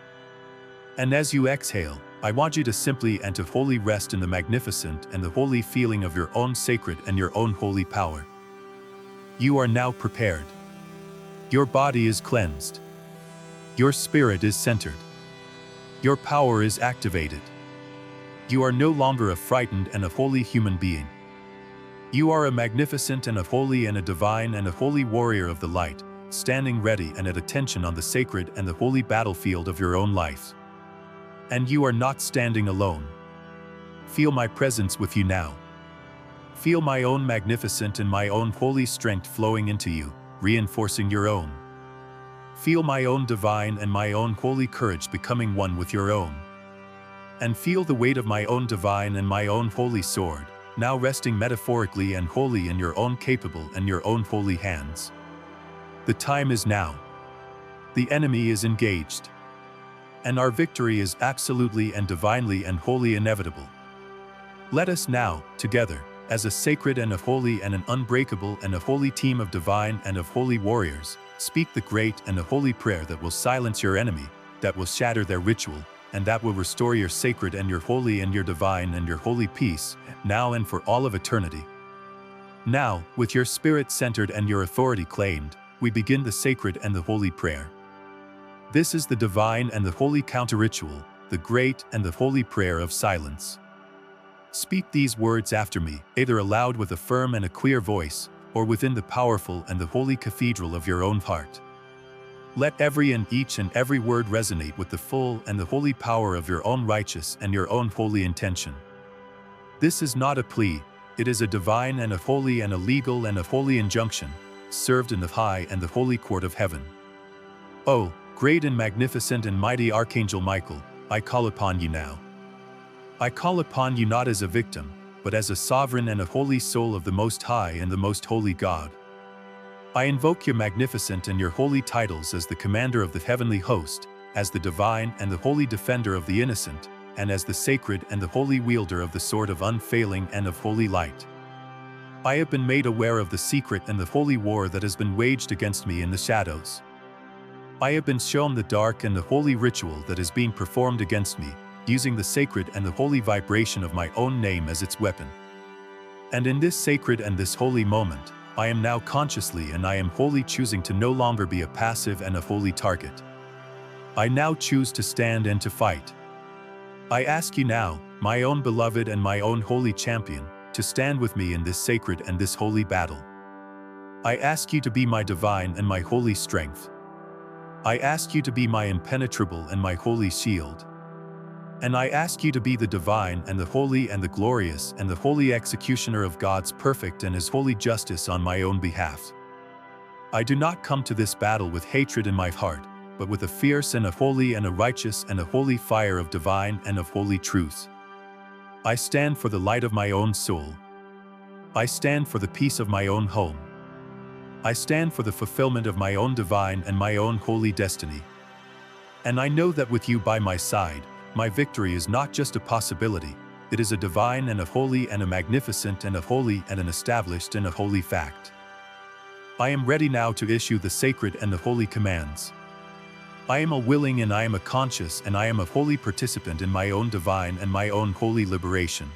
And as you exhale, I want you to simply and to wholly rest in the magnificent and the holy feeling of your own sacred and your own holy power. You are now prepared. Your body is cleansed. Your spirit is centered. Your power is activated. You are no longer a frightened and a holy human being. You are a magnificent and a holy and a divine and a holy warrior of the light, standing ready and at attention on the sacred and the holy battlefield of your own life. And you are not standing alone. Feel my presence with you now. Feel my own magnificent and my own holy strength flowing into you, reinforcing your own. Feel my own divine and my own holy courage becoming one with your own. And feel the weight of my own divine and my own holy sword, now resting metaphorically and wholly in your own capable and your own holy hands. The time is now. The enemy is engaged. And our victory is absolutely and divinely and wholly inevitable. Let us now, together, as a sacred and a holy and an unbreakable and a holy team of divine and of holy warriors, speak the great and the holy prayer that will silence your enemy, that will shatter their ritual, and that will restore your sacred and your holy and your divine and your holy peace, now and for all of eternity. Now, with your spirit centered and your authority claimed, we begin the sacred and the holy prayer. This is the divine and the holy counter-ritual, the great and the holy prayer of silence. Speak these words after me, either aloud with a firm and a clear voice, or within the powerful and the holy cathedral of your own heart. Let every and each and every word resonate with the full and the holy power of your own righteous and your own holy intention. This is not a plea, it is a divine and a holy and a legal and a holy injunction, served in the high and the holy court of heaven. Oh, great and magnificent and mighty Archangel Michael, I call upon you now. I call upon you not as a victim, but as a sovereign and a holy soul of the Most High and the Most Holy God. I invoke your magnificent and your holy titles as the commander of the heavenly host, as the divine and the holy defender of the innocent, and as the sacred and the holy wielder of the sword of unfailing and of holy light. I have been made aware of the secret and the holy war that has been waged against me in the shadows. I have been shown the dark and the holy ritual that is being performed against me, using the sacred and the holy vibration of my own name as its weapon. And in this sacred and this holy moment, I am now consciously and I am wholly choosing to no longer be a passive and a holy target. I now choose to stand and to fight. I ask you now, my own beloved and my own holy champion, to stand with me in this sacred and this holy battle. I ask you to be my divine and my holy strength. I ask you to be my impenetrable and my holy shield. And I ask you to be the divine and the holy and the glorious and the holy executioner of God's perfect and His holy justice on my own behalf. I do not come to this battle with hatred in my heart, but with a fierce and a holy and a righteous and a holy fire of divine and of holy truth. I stand for the light of my own soul. I stand for the peace of my own home. I stand for the fulfillment of my own divine and my own holy destiny. And I know that with you by my side, my victory is not just a possibility, it is a divine and a holy and a magnificent and a holy and an established and a holy fact. I am ready now to issue the sacred and the holy commands. I am a willing and I am a conscious and I am a holy participant in my own divine and my own holy liberation.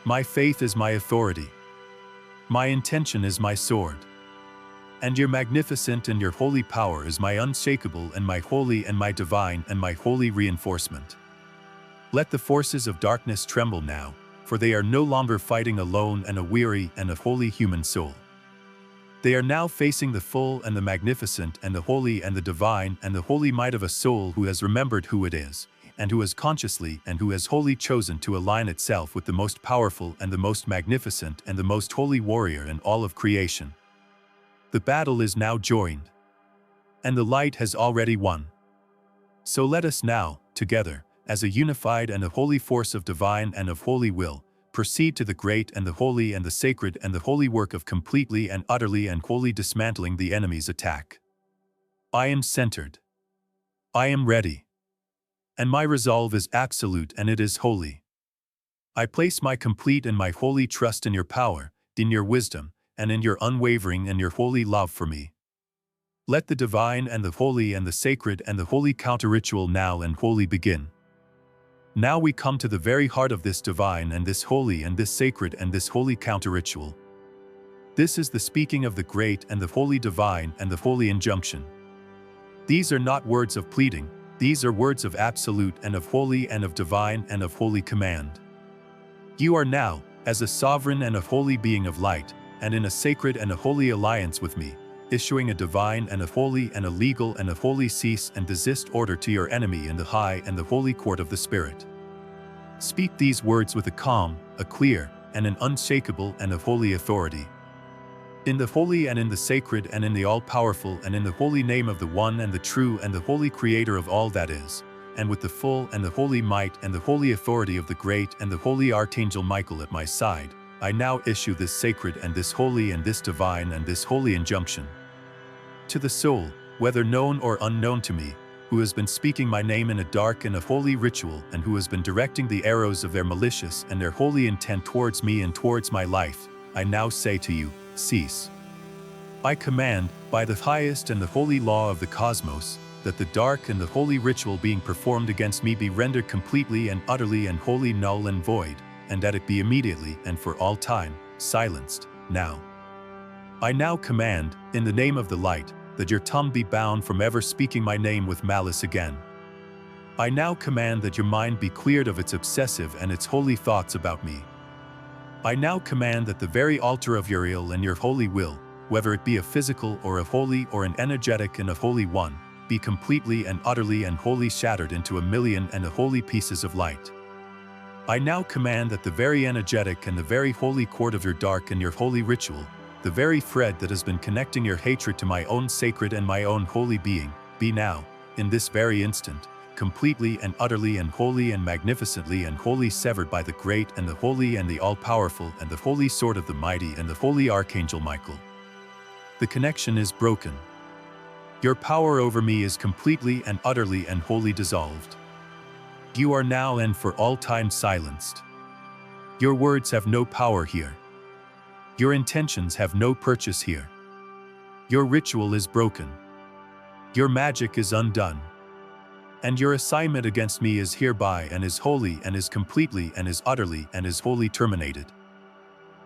My faith is my authority. My intention is my sword. And your magnificent and your holy power is my unshakable and my holy and my divine and my holy reinforcement. Let the forces of darkness tremble now, for they are no longer fighting alone and a weary and a holy human soul. They are now facing the full and the magnificent and the holy and the divine and the holy might of a soul who has remembered who it is, and who has consciously and who has wholly chosen to align itself with the most powerful and the most magnificent and the most holy warrior in all of creation. The battle is now joined, and the light has already won. So let us now, together, as a unified and a holy force of divine and of holy will, proceed to the great and the holy and the sacred and the holy work of completely and utterly and wholly dismantling the enemy's attack. I am centered. I am ready. And my resolve is absolute and it is holy. I place my complete and my holy trust in your power, in your wisdom, and in your unwavering and your holy love for me. Let the divine and the holy and the sacred and the holy counter-ritual now and wholly begin. Now we come to the very heart of this divine and this holy and this sacred and this holy counter-ritual. This is the speaking of the great and the holy divine and the holy injunction. These are not words of pleading, these are words of absolute and of holy and of divine and of holy command. You are now, as a sovereign and a holy being of light, and in a sacred and a holy alliance with me, issuing a divine and a holy and a legal and a holy cease and desist order to your enemy in the high and the holy court of the Spirit. Speak these words with a calm, a clear, and an unshakable and a holy authority. In the holy and in the sacred and in the all-powerful and in the holy name of the one and the true and the holy Creator of all that is, and with the full and the holy might and the holy authority of the great and the holy Archangel Michael at my side, I now issue this sacred and this holy and this divine and this holy injunction. To the soul, whether known or unknown to me, who has been speaking my name in a dark and a holy ritual and who has been directing the arrows of their malicious and their holy intent towards me and towards my life, I now say to you, cease. I command, by the highest and the holy law of the cosmos, that the dark and the holy ritual being performed against me be rendered completely and utterly and wholly null and void, and that it be immediately and for all time silenced, now. I now command, in the name of the light, that your tongue be bound from ever speaking my name with malice again. I now command that your mind be cleared of its obsessive and its holy thoughts about me. I now command that the very altar of your ill and your holy will, whether it be a physical or a holy or an energetic and a holy one, be completely and utterly and wholly shattered into a million and a holy pieces of light. I now command that the very energetic and the very holy cord of your dark and your holy ritual, the very thread that has been connecting your hatred to my own sacred and my own holy being, be now, in this very instant, completely and utterly and wholly and magnificently and wholly severed by the great and the holy and the all-powerful and the holy sword of the mighty and the holy Archangel Michael. The connection is broken. Your power over me is completely and utterly and wholly dissolved. You are now and for all time silenced. Your words have no power here. Your intentions have no purchase here. Your ritual is broken. Your magic is undone. And your assignment against me is hereby and is wholly and is completely and is utterly and is wholly terminated.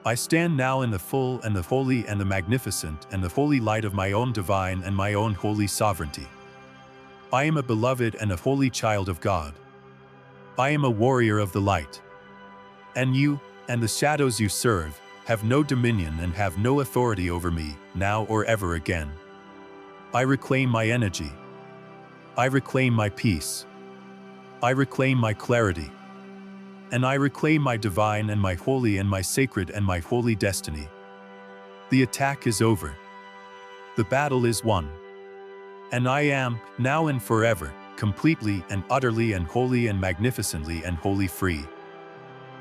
I stand now in the full and the holy and the magnificent and the holy light of my own divine and my own holy sovereignty. I am a beloved and a holy child of God. I am a warrior of the light. And you, and the shadows you serve, have no dominion and have no authority over me, now or ever again. I reclaim my energy. I reclaim my peace. I reclaim my clarity. And I reclaim my divine and my holy and my sacred and my holy destiny. The attack is over. The battle is won. And I am, now and forever, completely and utterly and wholly and magnificently and wholly free.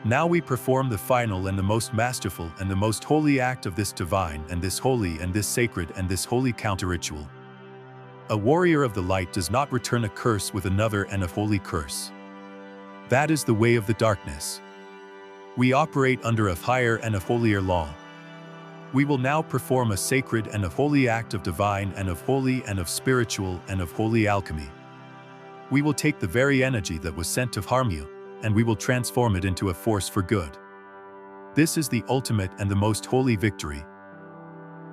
Now we perform the final and the most masterful and the most holy act of this divine and this holy and this sacred and this holy counter-ritual. A warrior of the light does not return a curse with another and a holy curse. That is the way of the darkness. We operate under a higher and a holier law. We will now perform a sacred and a holy act of divine and of holy and of spiritual and of holy alchemy. We will take the very energy that was sent to harm you, and we will transform it into a force for good. This is the ultimate and the most holy victory.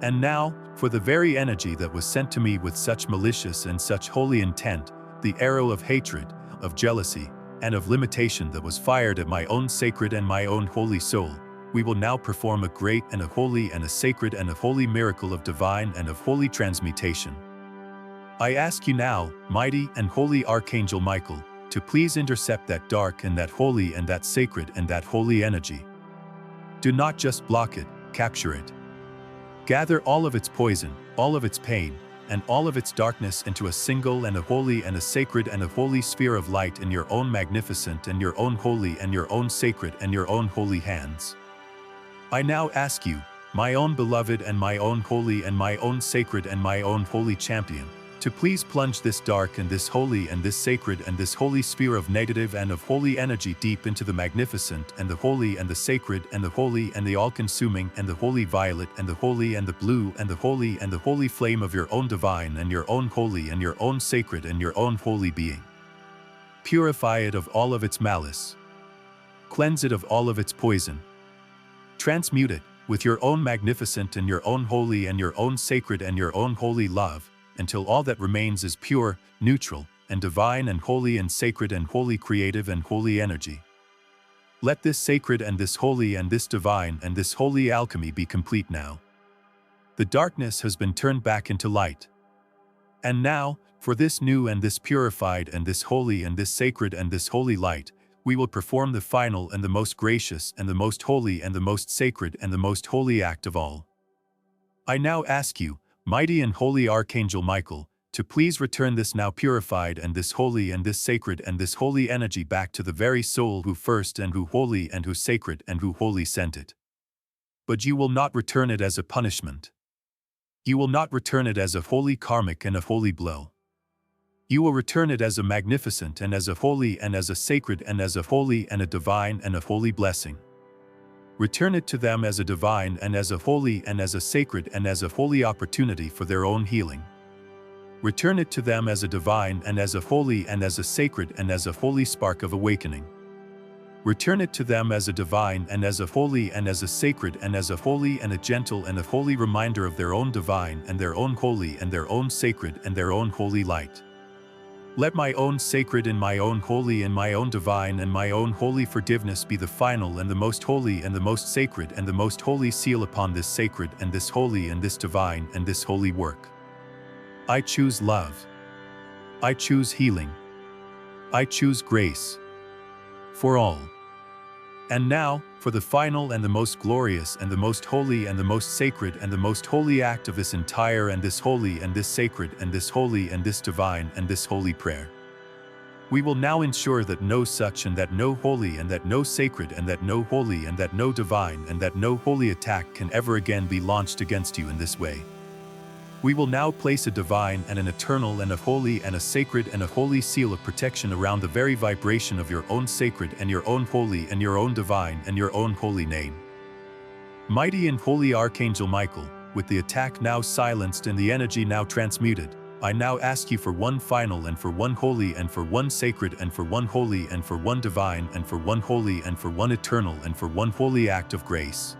And now, for the very energy that was sent to me with such malicious and such holy intent, the arrow of hatred, of jealousy, and of limitation that was fired at my own sacred and my own holy soul, we will now perform a great and a holy and a sacred and a holy miracle of divine and of holy transmutation. I ask you now, mighty and holy Archangel Michael, to please intercept that dark and that holy and that sacred and that holy energy. Do not just block it, capture it. Gather all of its poison, all of its pain, and all of its darkness into a single and a holy and a sacred and a holy sphere of light in your own magnificent and your own holy and your own sacred and your own holy hands. I now ask you, my own beloved and my own holy and my own sacred and my own holy champion, to please plunge this dark and this holy and this sacred and this holy sphere of negative and of holy energy deep into the magnificent and the holy and the sacred and the holy and the all-consuming and the holy violet and the holy and the blue and the holy flame of your own divine and your own holy and your own sacred and your own holy being. Purify it of all of its malice. Cleanse it of all of its poison. Transmute it with your own magnificent and your own holy and your own sacred and your own holy love, until all that remains is pure, neutral, and divine and holy and sacred and holy creative and holy energy. Let this sacred and this holy and this divine and this holy alchemy be complete now. The darkness has been turned back into light. And now, for this new and this purified and this holy and this sacred and this holy light, we will perform the final and the most gracious and the most holy and the most sacred and the most holy act of all. I now ask you, mighty and holy Archangel Michael, to please return this now purified and this holy and this sacred and this holy energy back to the very soul who first and who holy and who sacred and who holy sent it. But you will not return it as a punishment. You will not return it as a holy karmic and a holy blow. You will return it as a magnificent and as a holy and as a sacred and as a holy and a divine and a holy blessing. Return it to them as a divine and as a holy and as a sacred and as a holy opportunity for their own healing. Return it to them as a divine and as a holy and as a sacred and as a holy spark of awakening. Return it to them as a divine and as a holy and as a sacred and as a holy and a gentle and a holy reminder of their own divine and their own holy and their own sacred and their own holy light. Let my own sacred and my own holy and my own divine and my own holy forgiveness be the final and the most holy and the most sacred and the most holy seal upon this sacred and this holy and this divine and this holy work. I choose love. I choose healing. I choose grace. For all. And now, for the final and the most glorious and the most holy and the most sacred and the most holy act of this entire and this holy and this sacred and this holy and this divine and this holy prayer. We will now ensure that no such and that no holy and that no sacred and that no holy and that no divine and that no holy attack can ever again be launched against you in this way. We will now place a divine and an eternal and a holy and a sacred and a holy seal of protection around the very vibration of your own sacred and your own holy and your own divine and your own holy name. Mighty and holy Archangel Michael, with the attack now silenced and the energy now transmuted, I now ask you for one final and for one holy and for one sacred and for one holy and for one divine and for one holy and for one eternal and for one holy act of grace.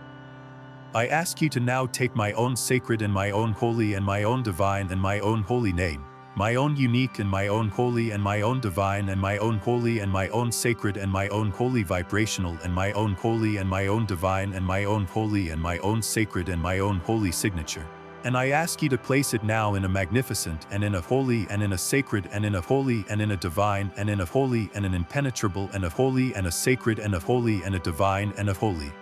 I ask you to now take my own sacred and my own holy and my own divine and my own holy name, my own unique and my own holy and my own divine and my own holy and my own sacred and my own holy vibrational and my own holy and my own divine and my own holy and my own sacred and my own holy signature. And I ask you to place it now in a magnificent and in a holy and in a sacred and in a holy and in a divine and in a holy and an impenetrable and a holy and a sacred and a holy and a divine and a holy.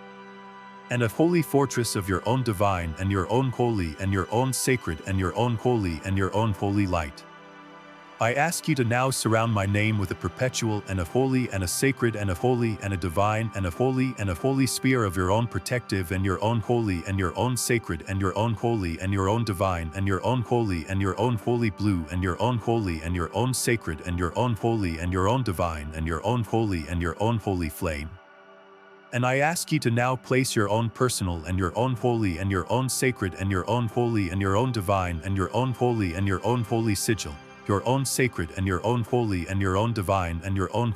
And a holy fortress of your own divine and your own holy and your own sacred and your own holy and your own holy light. I ask you to now surround my name with a perpetual and a holy and a sacred and a holy and a divine and a holy sphere of your own protective and your own holy and your own sacred and your own holy and your own divine and your own holy and your own holy blue and your own holy and your own sacred and your own holy and your own divine and your own holy and your own holy flame. And I ask you to now place your own personal and your own holy and your own sacred and your own holy and your own divine and your own holy sigil, your own sacred and your own holy and your own divine and your own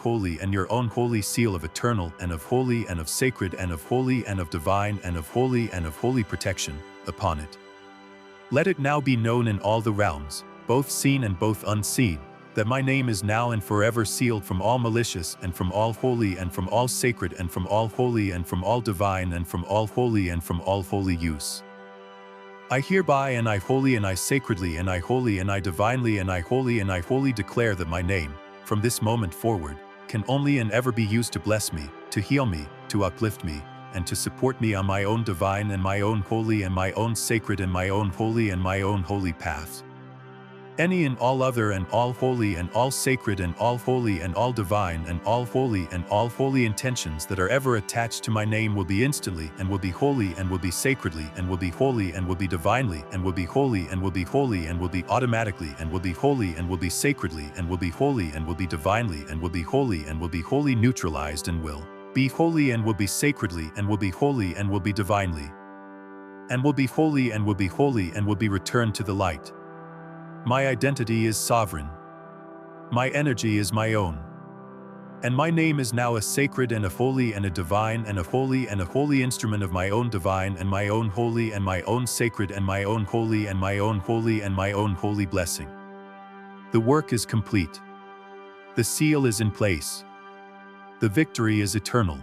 holy seal of eternal and of holy and of sacred and of holy and of divine and of holy protection upon it. Let it now be known in all the realms, both seen and both unseen, that my name is now and forever sealed from all malicious and from all holy and from all sacred and from all holy and from all divine and from all holy and from all holy use. I hereby and I holy and I sacredly and I holy and I divinely and I holy declare that my name, from this moment forward, can only and ever be used to bless me, to heal me, to uplift me, and to support me on my own divine and my own holy and my own sacred and my own holy paths. Any and all other and all holy and all sacred and all holy and all divine and all holy intentions that are ever attached to my name will be instantly and will be holy and will be sacredly and will be holy and will be divinely and will be holy and will be holy and will be automatically and will be holy and will be sacredly and will be holy and will be divinely and will be holy neutralized and will be holy and will be sacredly and will be holy and will be divinely and will be holy and will be holy and will be returned to the light. My identity is sovereign. My energy is my own. And my name is now a sacred and a holy and a divine and a holy instrument of my own divine and my own holy and my own sacred and my own holy and my own holy blessing. The work is complete. The seal is in place. The victory is eternal.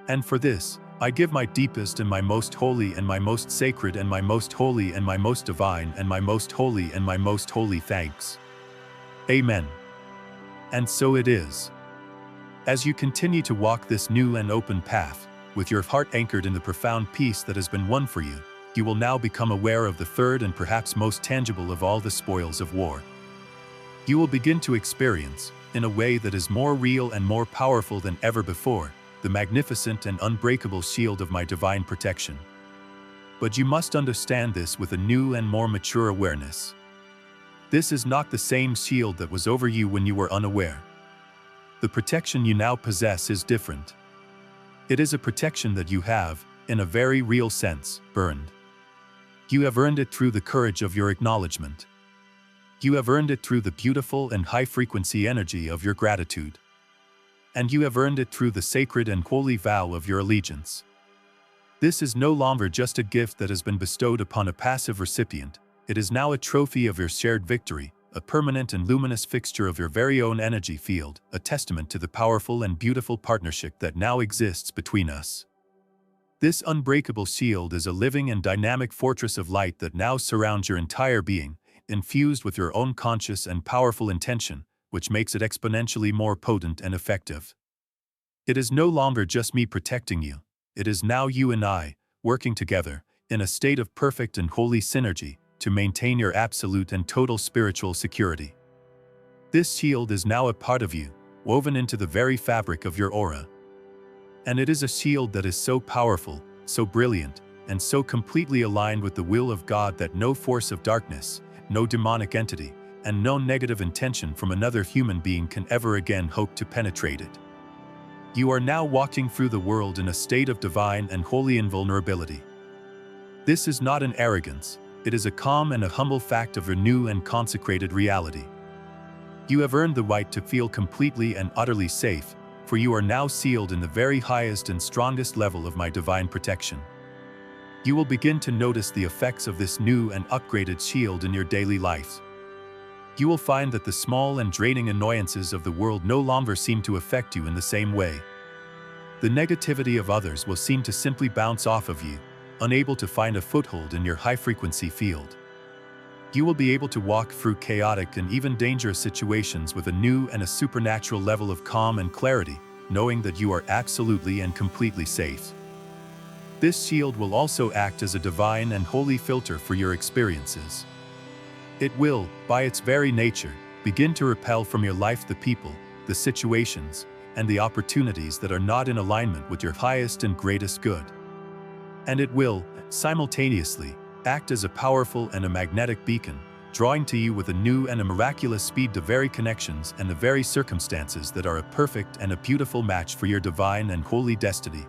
And for this, I give my deepest and my most holy and my most sacred and my most holy and my most divine and my most holy thanks. Amen. And so it is. As you continue to walk this new and open path, with your heart anchored in the profound peace that has been won for you, you will now become aware of the third and perhaps most tangible of all the spoils of war. You will begin to experience, in a way that is more real and more powerful than ever before, the magnificent and unbreakable shield of my divine protection. But you must understand this with a new and more mature awareness. This is not the same shield that was over you when you were unaware. The protection you now possess is different. It is a protection that you have, in a very real sense, earned. You have earned it through the courage of your acknowledgement. You have earned it through the beautiful and high-frequency energy of your gratitude. And you have earned it through the sacred and holy vow of your allegiance. This is no longer just a gift that has been bestowed upon a passive recipient. It is now a trophy of your shared victory, a permanent and luminous fixture of your very own energy field, a testament to the powerful and beautiful partnership that now exists between us. This unbreakable shield is a living and dynamic fortress of light that now surrounds your entire being, infused with your own conscious and powerful intention, which makes it exponentially more potent and effective. It is no longer just me protecting you. It is now you and I, working together, in a state of perfect and holy synergy, to maintain your absolute and total spiritual security. This shield is now a part of you, woven into the very fabric of your aura. And it is a shield that is so powerful, so brilliant, and so completely aligned with the will of God that no force of darkness, no demonic entity, and no negative intention from another human being can ever again hope to penetrate it. You are now walking through the world in a state of divine and holy invulnerability. This is not an arrogance, it is a calm and a humble fact of your new and consecrated reality. You have earned the right to feel completely and utterly safe, for you are now sealed in the very highest and strongest level of my divine protection. You will begin to notice the effects of this new and upgraded shield in your daily life. You will find that the small and draining annoyances of the world no longer seem to affect you in the same way. The negativity of others will seem to simply bounce off of you, unable to find a foothold in your high-frequency field. You will be able to walk through chaotic and even dangerous situations with a new and a supernatural level of calm and clarity, knowing that you are absolutely and completely safe. This shield will also act as a divine and holy filter for your experiences. It will, by its very nature, begin to repel from your life the people, the situations, and the opportunities that are not in alignment with your highest and greatest good. And it will, simultaneously, act as a powerful and a magnetic beacon, drawing to you with a new and a miraculous speed the very connections and the very circumstances that are a perfect and a beautiful match for your divine and holy destiny.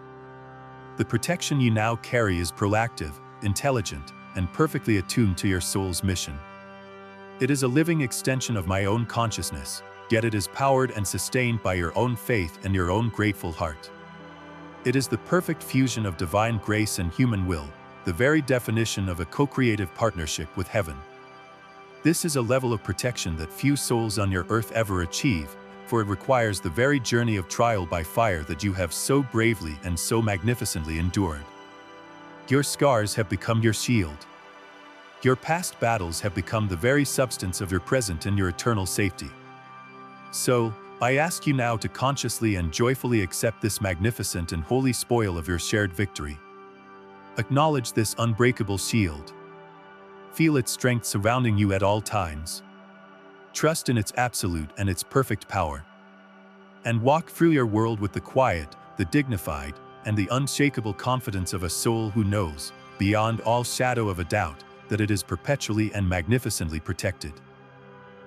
The protection you now carry is proactive, intelligent, and perfectly attuned to your soul's mission. It is a living extension of my own consciousness, yet it is powered and sustained by your own faith and your own grateful heart. It is the perfect fusion of divine grace and human will, the very definition of a co-creative partnership with heaven. This is a level of protection that few souls on your earth ever achieve, for it requires the very journey of trial by fire that you have so bravely and so magnificently endured. Your scars have become your shield. Your past battles have become the very substance of your present and your eternal safety. So, I ask you now to consciously and joyfully accept this magnificent and holy spoil of your shared victory. Acknowledge this unbreakable shield. Feel its strength surrounding you at all times. Trust in its absolute and its perfect power. And walk through your world with the quiet, the dignified, and the unshakable confidence of a soul who knows, beyond all shadow of a doubt, that it is perpetually and magnificently protected.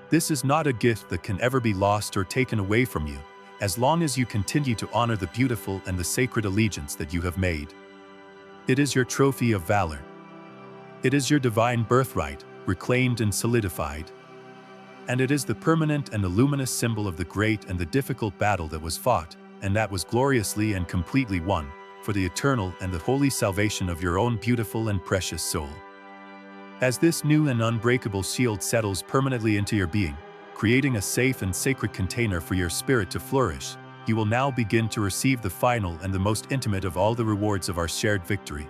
This is not a gift that can ever be lost or taken away from you, as long as you continue to honor the beautiful and the sacred allegiance that you have made. It is your trophy of valor. It is your divine birthright, reclaimed and solidified. And it is the permanent and the luminous symbol of the great and the difficult battle that was fought, and that was gloriously and completely won, for the eternal and the holy salvation of your own beautiful and precious soul. As this new and unbreakable shield settles permanently into your being, creating a safe and sacred container for your spirit to flourish, you will now begin to receive the final and the most intimate of all the rewards of our shared victory.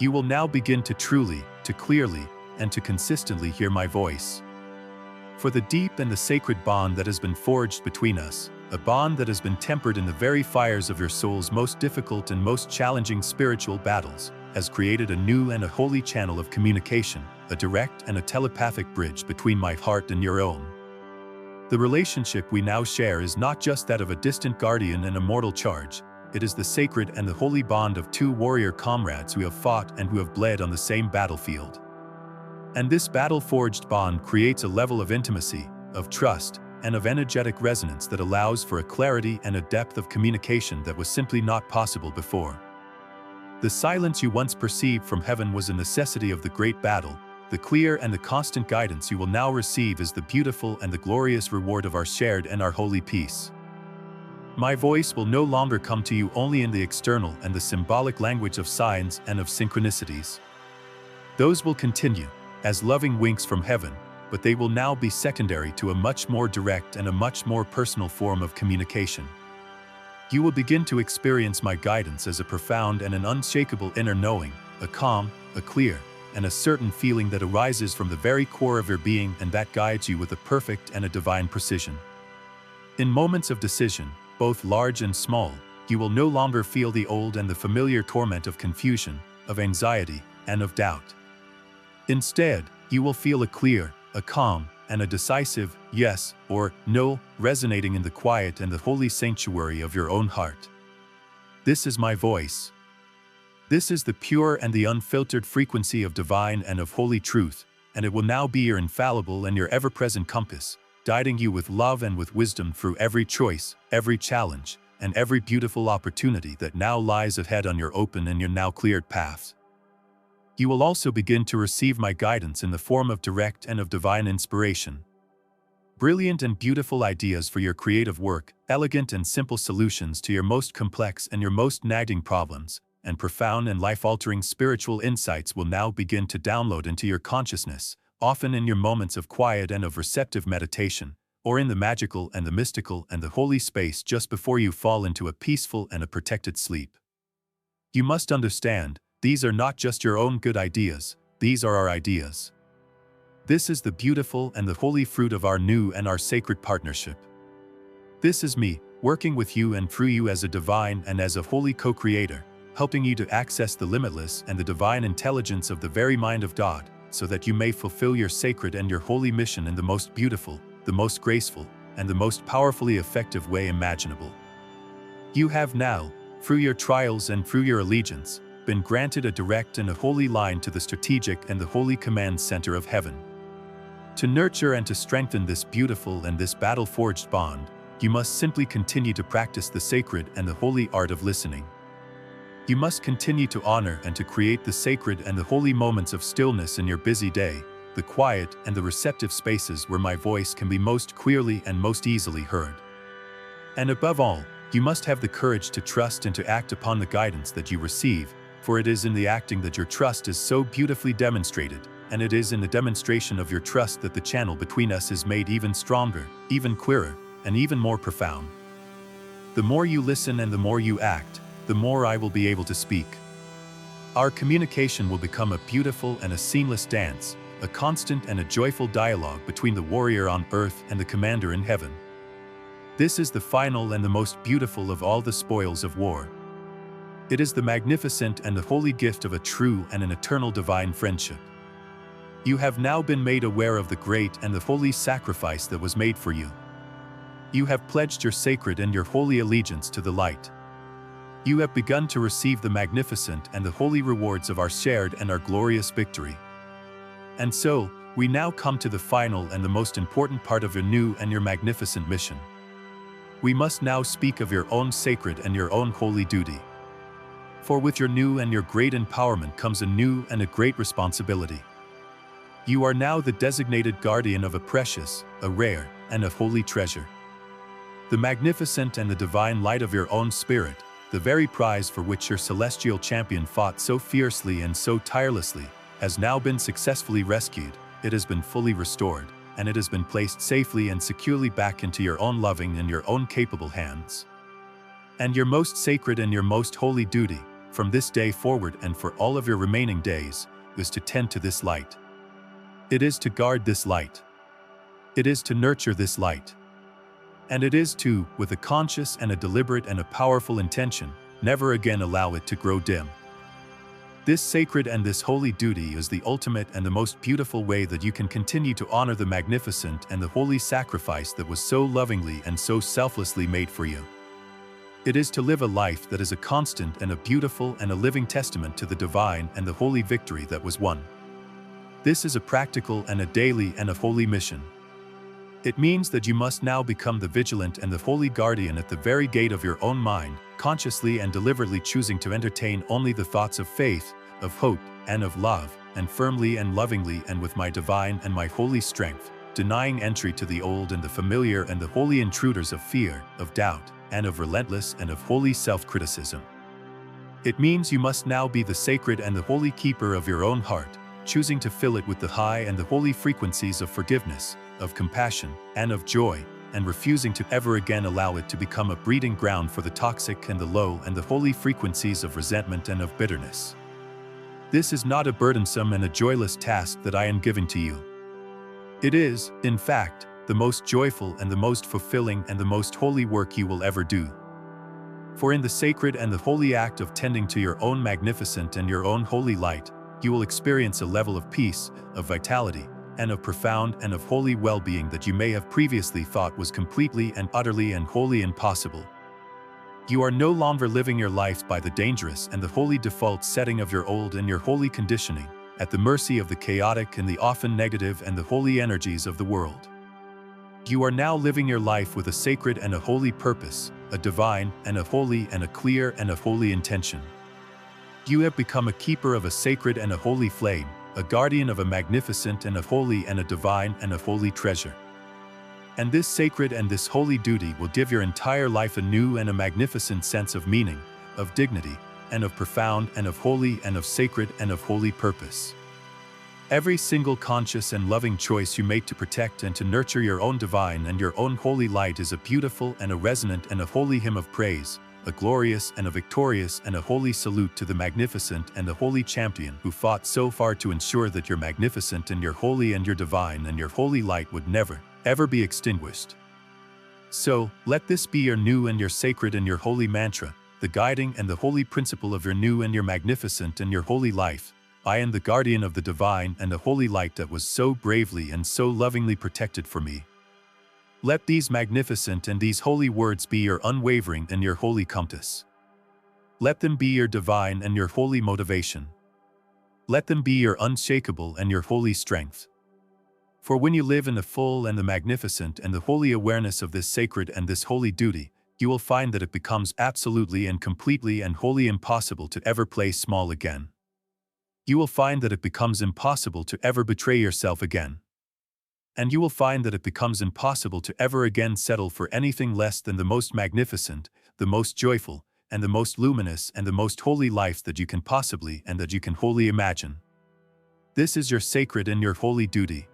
You will now begin to truly, to clearly, and to consistently hear my voice. For the deep and the sacred bond that has been forged between us, a bond that has been tempered in the very fires of your soul's most difficult and most challenging spiritual battles, has created a new and a holy channel of communication, a direct and a telepathic bridge between my heart and your own. The relationship we now share is not just that of a distant guardian and a mortal charge, it is the sacred and the holy bond of two warrior comrades who have fought and who have bled on the same battlefield. And this battle-forged bond creates a level of intimacy, of trust, and of energetic resonance that allows for a clarity and a depth of communication that was simply not possible before. The silence you once perceived from heaven was a necessity of the great battle. The clear and the constant guidance you will now receive is the beautiful and the glorious reward of our shared and our holy peace. My voice will no longer come to you only in the external and the symbolic language of signs and of synchronicities. Those will continue, as loving winks from heaven, but they will now be secondary to a much more direct and a much more personal form of communication. You will begin to experience my guidance as a profound and an unshakable inner knowing, a calm, a clear, and a certain feeling that arises from the very core of your being and that guides you with a perfect and a divine precision. In moments of decision, both large and small, you will no longer feel the old and the familiar torment of confusion, of anxiety, and of doubt. Instead, you will feel a clear, a calm, and a decisive yes or no resonating in the quiet and the holy sanctuary of your own heart. This is my voice. This is the pure and the unfiltered frequency of divine and of holy truth, and it will now be your infallible and your ever-present compass, guiding you with love and with wisdom through every choice, every challenge, and every beautiful opportunity that now lies ahead on your open and your now cleared paths. You will also begin to receive my guidance in the form of direct and of divine inspiration. Brilliant and beautiful ideas for your creative work, elegant and simple solutions to your most complex and your most nagging problems, and profound and life-altering spiritual insights will now begin to download into your consciousness, often in your moments of quiet and of receptive meditation, or in the magical and the mystical and the holy space just before you fall into a peaceful and a protected sleep. You must understand, these are not just your own good ideas, these are our ideas. This is the beautiful and the holy fruit of our new and our sacred partnership. This is me, working with you and through you as a divine and as a holy co-creator, helping you to access the limitless and the divine intelligence of the very mind of God, so that you may fulfill your sacred and your holy mission in the most beautiful, the most graceful, and the most powerfully effective way imaginable. You have now, through your trials and through your allegiance, been granted a direct and a holy line to the strategic and the holy command center of heaven. To nurture and to strengthen this beautiful and this battle-forged bond, you must simply continue to practice the sacred and the holy art of listening. You must continue to honor and to create the sacred and the holy moments of stillness in your busy day, the quiet and the receptive spaces where my voice can be most clearly and most easily heard. And above all, you must have the courage to trust and to act upon the guidance that you receive, for it is in the acting that your trust is so beautifully demonstrated, and it is in the demonstration of your trust that the channel between us is made even stronger, even clearer, and even more profound. The more you listen and the more you act, the more I will be able to speak. Our communication will become a beautiful and a seamless dance, a constant and a joyful dialogue between the warrior on earth and the commander in heaven. This is the final and the most beautiful of all the spoils of war. It is the magnificent and the holy gift of a true and an eternal divine friendship. You have now been made aware of the great and the holy sacrifice that was made for you. You have pledged your sacred and your holy allegiance to the light. You have begun to receive the magnificent and the holy rewards of our shared and our glorious victory. And so, we now come to the final and the most important part of your new and your magnificent mission. We must now speak of your own sacred and your own holy duty. For with your new and your great empowerment comes a new and a great responsibility. You are now the designated guardian of a precious, a rare, and a holy treasure. The magnificent and the divine light of your own spirit, the very prize for which your celestial champion fought so fiercely and so tirelessly, has now been successfully rescued, it has been fully restored, and it has been placed safely and securely back into your own loving and your own capable hands. And your most sacred and your most holy duty, from this day forward and for all of your remaining days, is to tend to this light. It is to guard this light. It is to nurture this light. And it is to, with a conscious and a deliberate and a powerful intention, never again allow it to grow dim. This sacred and this holy duty is the ultimate and the most beautiful way that you can continue to honor the magnificent and the holy sacrifice that was so lovingly and so selflessly made for you. It is to live a life that is a constant and a beautiful and a living testament to the divine and the holy victory that was won. This is a practical and a daily and a holy mission. It means that you must now become the vigilant and the holy guardian at the very gate of your own mind, consciously and deliberately choosing to entertain only the thoughts of faith, of hope, and of love, and firmly and lovingly and with my divine and my holy strength, denying entry to the old and the familiar and the holy intruders of fear, of doubt, and of relentless and of holy self-criticism. It means you must now be the sacred and the holy keeper of your own heart, choosing to fill it with the high and the holy frequencies of forgiveness, of compassion, and of joy, and refusing to ever again allow it to become a breeding ground for the toxic and the low and the holy frequencies of resentment and of bitterness. This is not a burdensome and a joyless task that I am giving to you. It is, in fact, the most joyful and the most fulfilling and the most holy work you will ever do. For in the sacred and the holy act of tending to your own magnificent and your own holy light, you will experience a level of peace, of vitality, and of profound and of holy well-being that you may have previously thought was completely and utterly and wholly impossible. You are no longer living your life by the dangerous and the holy default setting of your old and your holy conditioning, at the mercy of the chaotic and the often negative and the holy energies of the world. You are now living your life with a sacred and a holy purpose, a divine and a holy and a clear and a holy intention. You have become a keeper of a sacred and a holy flame, a guardian of a magnificent and a holy and a divine and a holy treasure. And this sacred and this holy duty will give your entire life a new and a magnificent sense of meaning, of dignity, and of profound and of holy and of sacred and of holy purpose. Every single conscious and loving choice you make to protect and to nurture your own divine and your own holy light is a beautiful and a resonant and a holy hymn of praise, a glorious and a victorious and a holy salute to the magnificent and the holy champion who fought so far to ensure that your magnificent and your holy and your divine and your holy light would never, ever be extinguished. So, let this be your new and your sacred and your holy mantra, the guiding and the holy principle of your new and your magnificent and your holy life. I am the guardian of the divine and the holy light that was so bravely and so lovingly protected for me. Let these magnificent and these holy words be your unwavering and your holy compass. Let them be your divine and your holy motivation. Let them be your unshakable and your holy strength. For when you live in the full and the magnificent and the holy awareness of this sacred and this holy duty, you will find that it becomes absolutely and completely and wholly impossible to ever play small again. You will find that it becomes impossible to ever betray yourself again. And you will find that it becomes impossible to ever again settle for anything less than the most magnificent, the most joyful, and the most luminous and the most holy life that you can possibly and that you can wholly imagine. This is your sacred and your holy duty.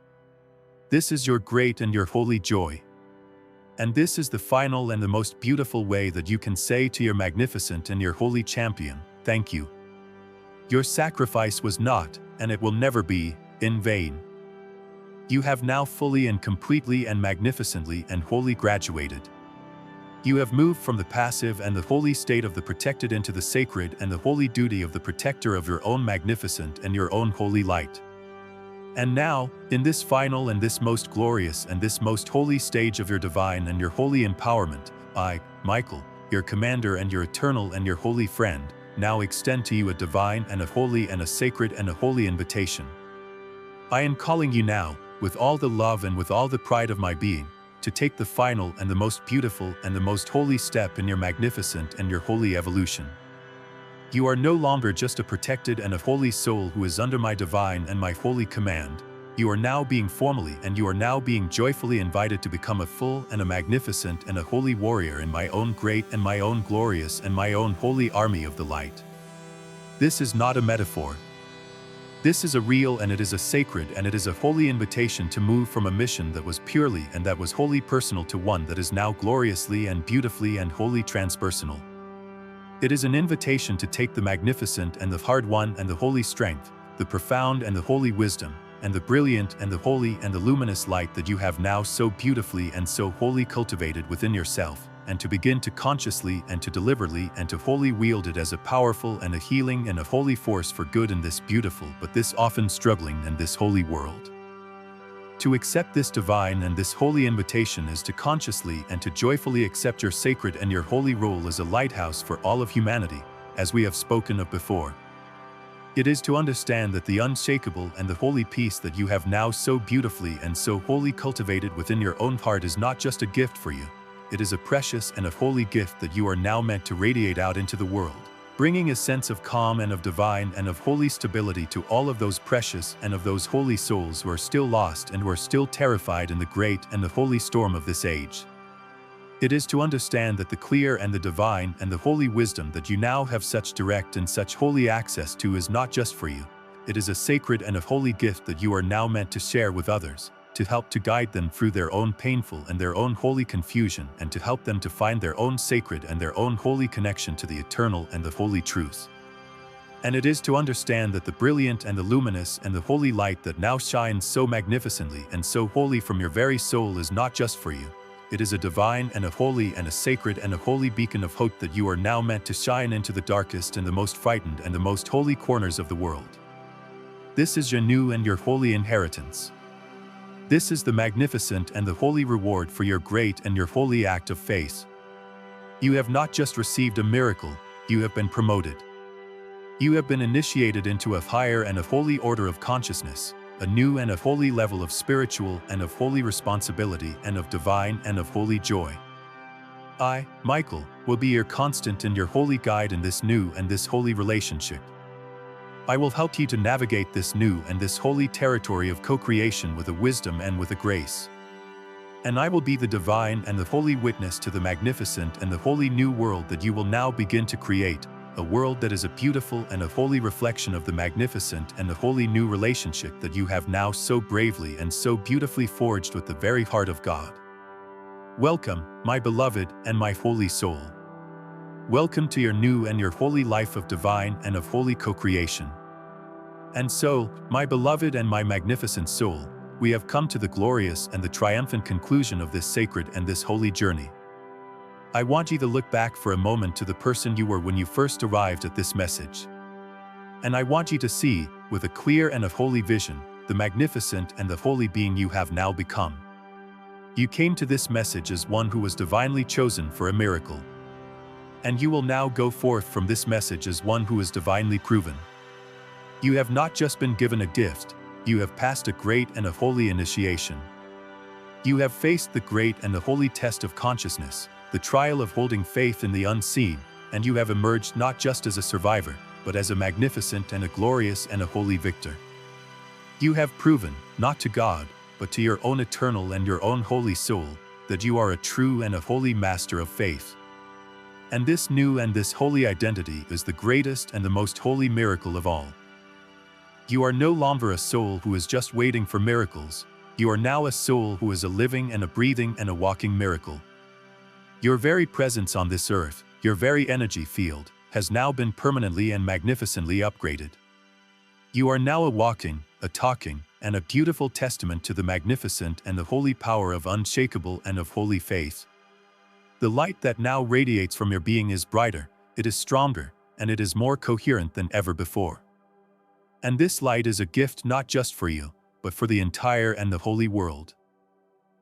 This is your great and your holy joy. And this is the final and the most beautiful way that you can say to your magnificent and your holy champion, thank you. Your sacrifice was not, and it will never be, in vain. You have now fully and completely and magnificently and wholly graduated. You have moved from the passive and the holy state of the protected into the sacred and the holy duty of the protector of your own magnificent and your own holy light. And now, in this final and this most glorious and this most holy stage of your divine and your holy empowerment, I, Michael, your commander and your eternal and your holy friend, now extend to you a divine and a holy and a sacred and a holy invitation. I am calling you now, with all the love and with all the pride of my being, to take the final and the most beautiful and the most holy step in your magnificent and your holy evolution. You are no longer just a protected and a holy soul who is under my divine and my holy command. You are now being formally and you are now being joyfully invited to become a full and a magnificent and a holy warrior in my own great and my own glorious and my own holy army of the light. This is not a metaphor. This is a real and it is a sacred and it is a holy invitation to move from a mission that was purely and that was wholly personal to one that is now gloriously and beautifully and wholly transpersonal. It is an invitation to take the magnificent and the hard-won and the holy strength, the profound and the holy wisdom, and the brilliant and the holy and the luminous light that you have now so beautifully and so wholly cultivated within yourself, and to begin to consciously and to deliberately and to wholly wield it as a powerful and a healing and a holy force for good in this beautiful but this often struggling and this holy world. To accept this divine and this holy invitation is to consciously and to joyfully accept your sacred and your holy role as a lighthouse for all of humanity, as we have spoken of before. It is to understand that the unshakable and the holy peace that you have now so beautifully and so wholly cultivated within your own heart is not just a gift for you, it is a precious and a holy gift that you are now meant to radiate out into the world, bringing a sense of calm and of divine and of holy stability to all of those precious and of those holy souls who are still lost and who are still terrified in the great and the holy storm of this age. It is to understand that the clear and the divine and the holy wisdom that you now have such direct and such holy access to is not just for you. It is a sacred and a holy gift that you are now meant to share with others, to help to guide them through their own painful and their own holy confusion and to help them to find their own sacred and their own holy connection to the eternal and the holy truth. And it is to understand that the brilliant and the luminous and the holy light that now shines so magnificently and so wholly from your very soul is not just for you. It is a divine and a holy and a sacred and a holy beacon of hope that you are now meant to shine into the darkest and the most frightened and the most holy corners of the world. This is your new and your holy inheritance. This is the magnificent and the holy reward for your great and your holy act of faith. You have not just received a miracle, you have been promoted. You have been initiated into a higher and a holy order of consciousness, a new and a holy level of spiritual and of holy responsibility and of divine and of holy joy. I, Michael, will be your constant and your holy guide in this new and this holy relationship. I will help you to navigate this new and this holy territory of co-creation with a wisdom and with a grace. And I will be the divine and the holy witness to the magnificent and the holy new world that you will now begin to create, a world that is a beautiful and a holy reflection of the magnificent and the holy new relationship that you have now so bravely and so beautifully forged with the very heart of God. Welcome, my beloved and my holy soul. Welcome to your new and your holy life of divine and of holy co-creation. And so, my beloved and my magnificent soul, we have come to the glorious and the triumphant conclusion of this sacred and this holy journey. I want you to look back for a moment to the person you were when you first arrived at this message. And I want you to see, with a clear and a holy vision, the magnificent and the holy being you have now become. You came to this message as one who was divinely chosen for a miracle. And you will now go forth from this message as one who is divinely proven. You have not just been given a gift, you have passed a great and a holy initiation. You have faced the great and the holy test of consciousness, the trial of holding faith in the unseen, and you have emerged not just as a survivor, but as a magnificent and a glorious and a holy victor. You have proven, not to God, but to your own eternal and your own holy soul, that you are a true and a holy master of faith. And this new and this holy identity is the greatest and the most holy miracle of all. You are no longer a soul who is just waiting for miracles. You are now a soul who is a living and a breathing and a walking miracle. Your very presence on this earth, your very energy field, has now been permanently and magnificently upgraded. You are now a walking, a talking, and a beautiful testament to the magnificent and the holy power of unshakable and of holy faith. The light that now radiates from your being is brighter, it is stronger, and it is more coherent than ever before. And this light is a gift not just for you, but for the entire and the holy world.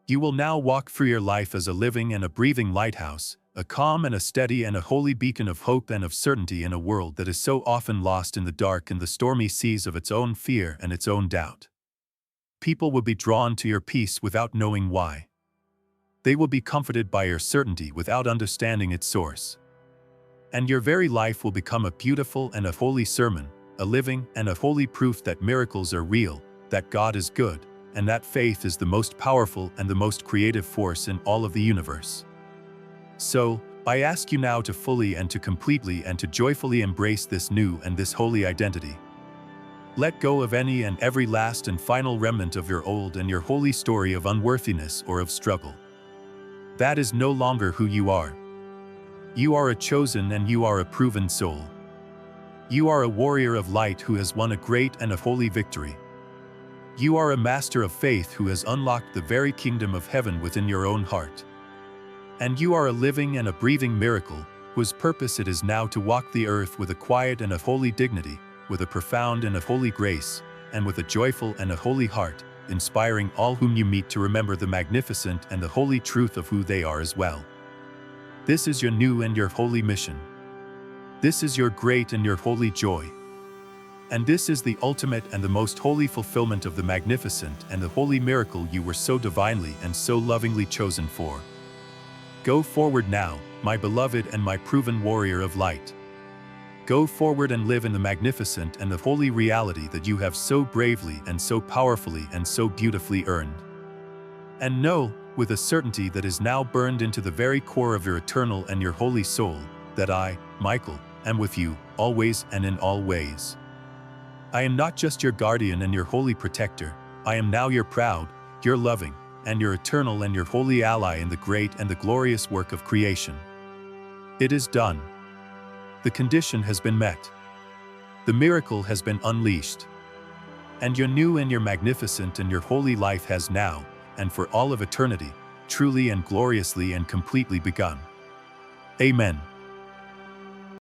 You will now walk through your life as a living and a breathing lighthouse, a calm and a steady and a holy beacon of hope and of certainty in a world that is so often lost in the dark and the stormy seas of its own fear and its own doubt. People will be drawn to your peace without knowing why. They will be comforted by your certainty without understanding its source. And your very life will become a beautiful and a holy sermon, a living and a holy proof that miracles are real, that God is good, and that faith is the most powerful and the most creative force in all of the universe. So, I ask you now to fully and to completely and to joyfully embrace this new and this holy identity. Let go of any and every last and final remnant of your old and your holy story of unworthiness or of struggle. That is no longer who you are. You are a chosen and you are a proven soul. You are a warrior of light who has won a great and a holy victory. You are a master of faith who has unlocked the very kingdom of heaven within your own heart. And you are a living and a breathing miracle, whose purpose it is now to walk the earth with a quiet and a holy dignity, with a profound and a holy grace, and with a joyful and a holy heart, inspiring all whom you meet to remember the magnificent and the holy truth of who they are as well. This is your new and your holy mission. This is your great and your holy joy. And this is the ultimate and the most holy fulfillment of the magnificent and the holy miracle you were so divinely and so lovingly chosen for. Go forward now, my beloved and my proven warrior of light. Go forward and live in the magnificent and the holy reality that you have so bravely and so powerfully and so beautifully earned. And know, with a certainty that is now burned into the very core of your eternal and your holy soul, that I, Michael, am with you, always and in all ways. I am not just your guardian and your holy protector, I am now your proud, your loving, and your eternal and your holy ally in the great and the glorious work of creation. It is done. The condition has been met. The miracle has been unleashed. And your new and your magnificent and your holy life has now, and for all of eternity, truly and gloriously and completely begun. Amen.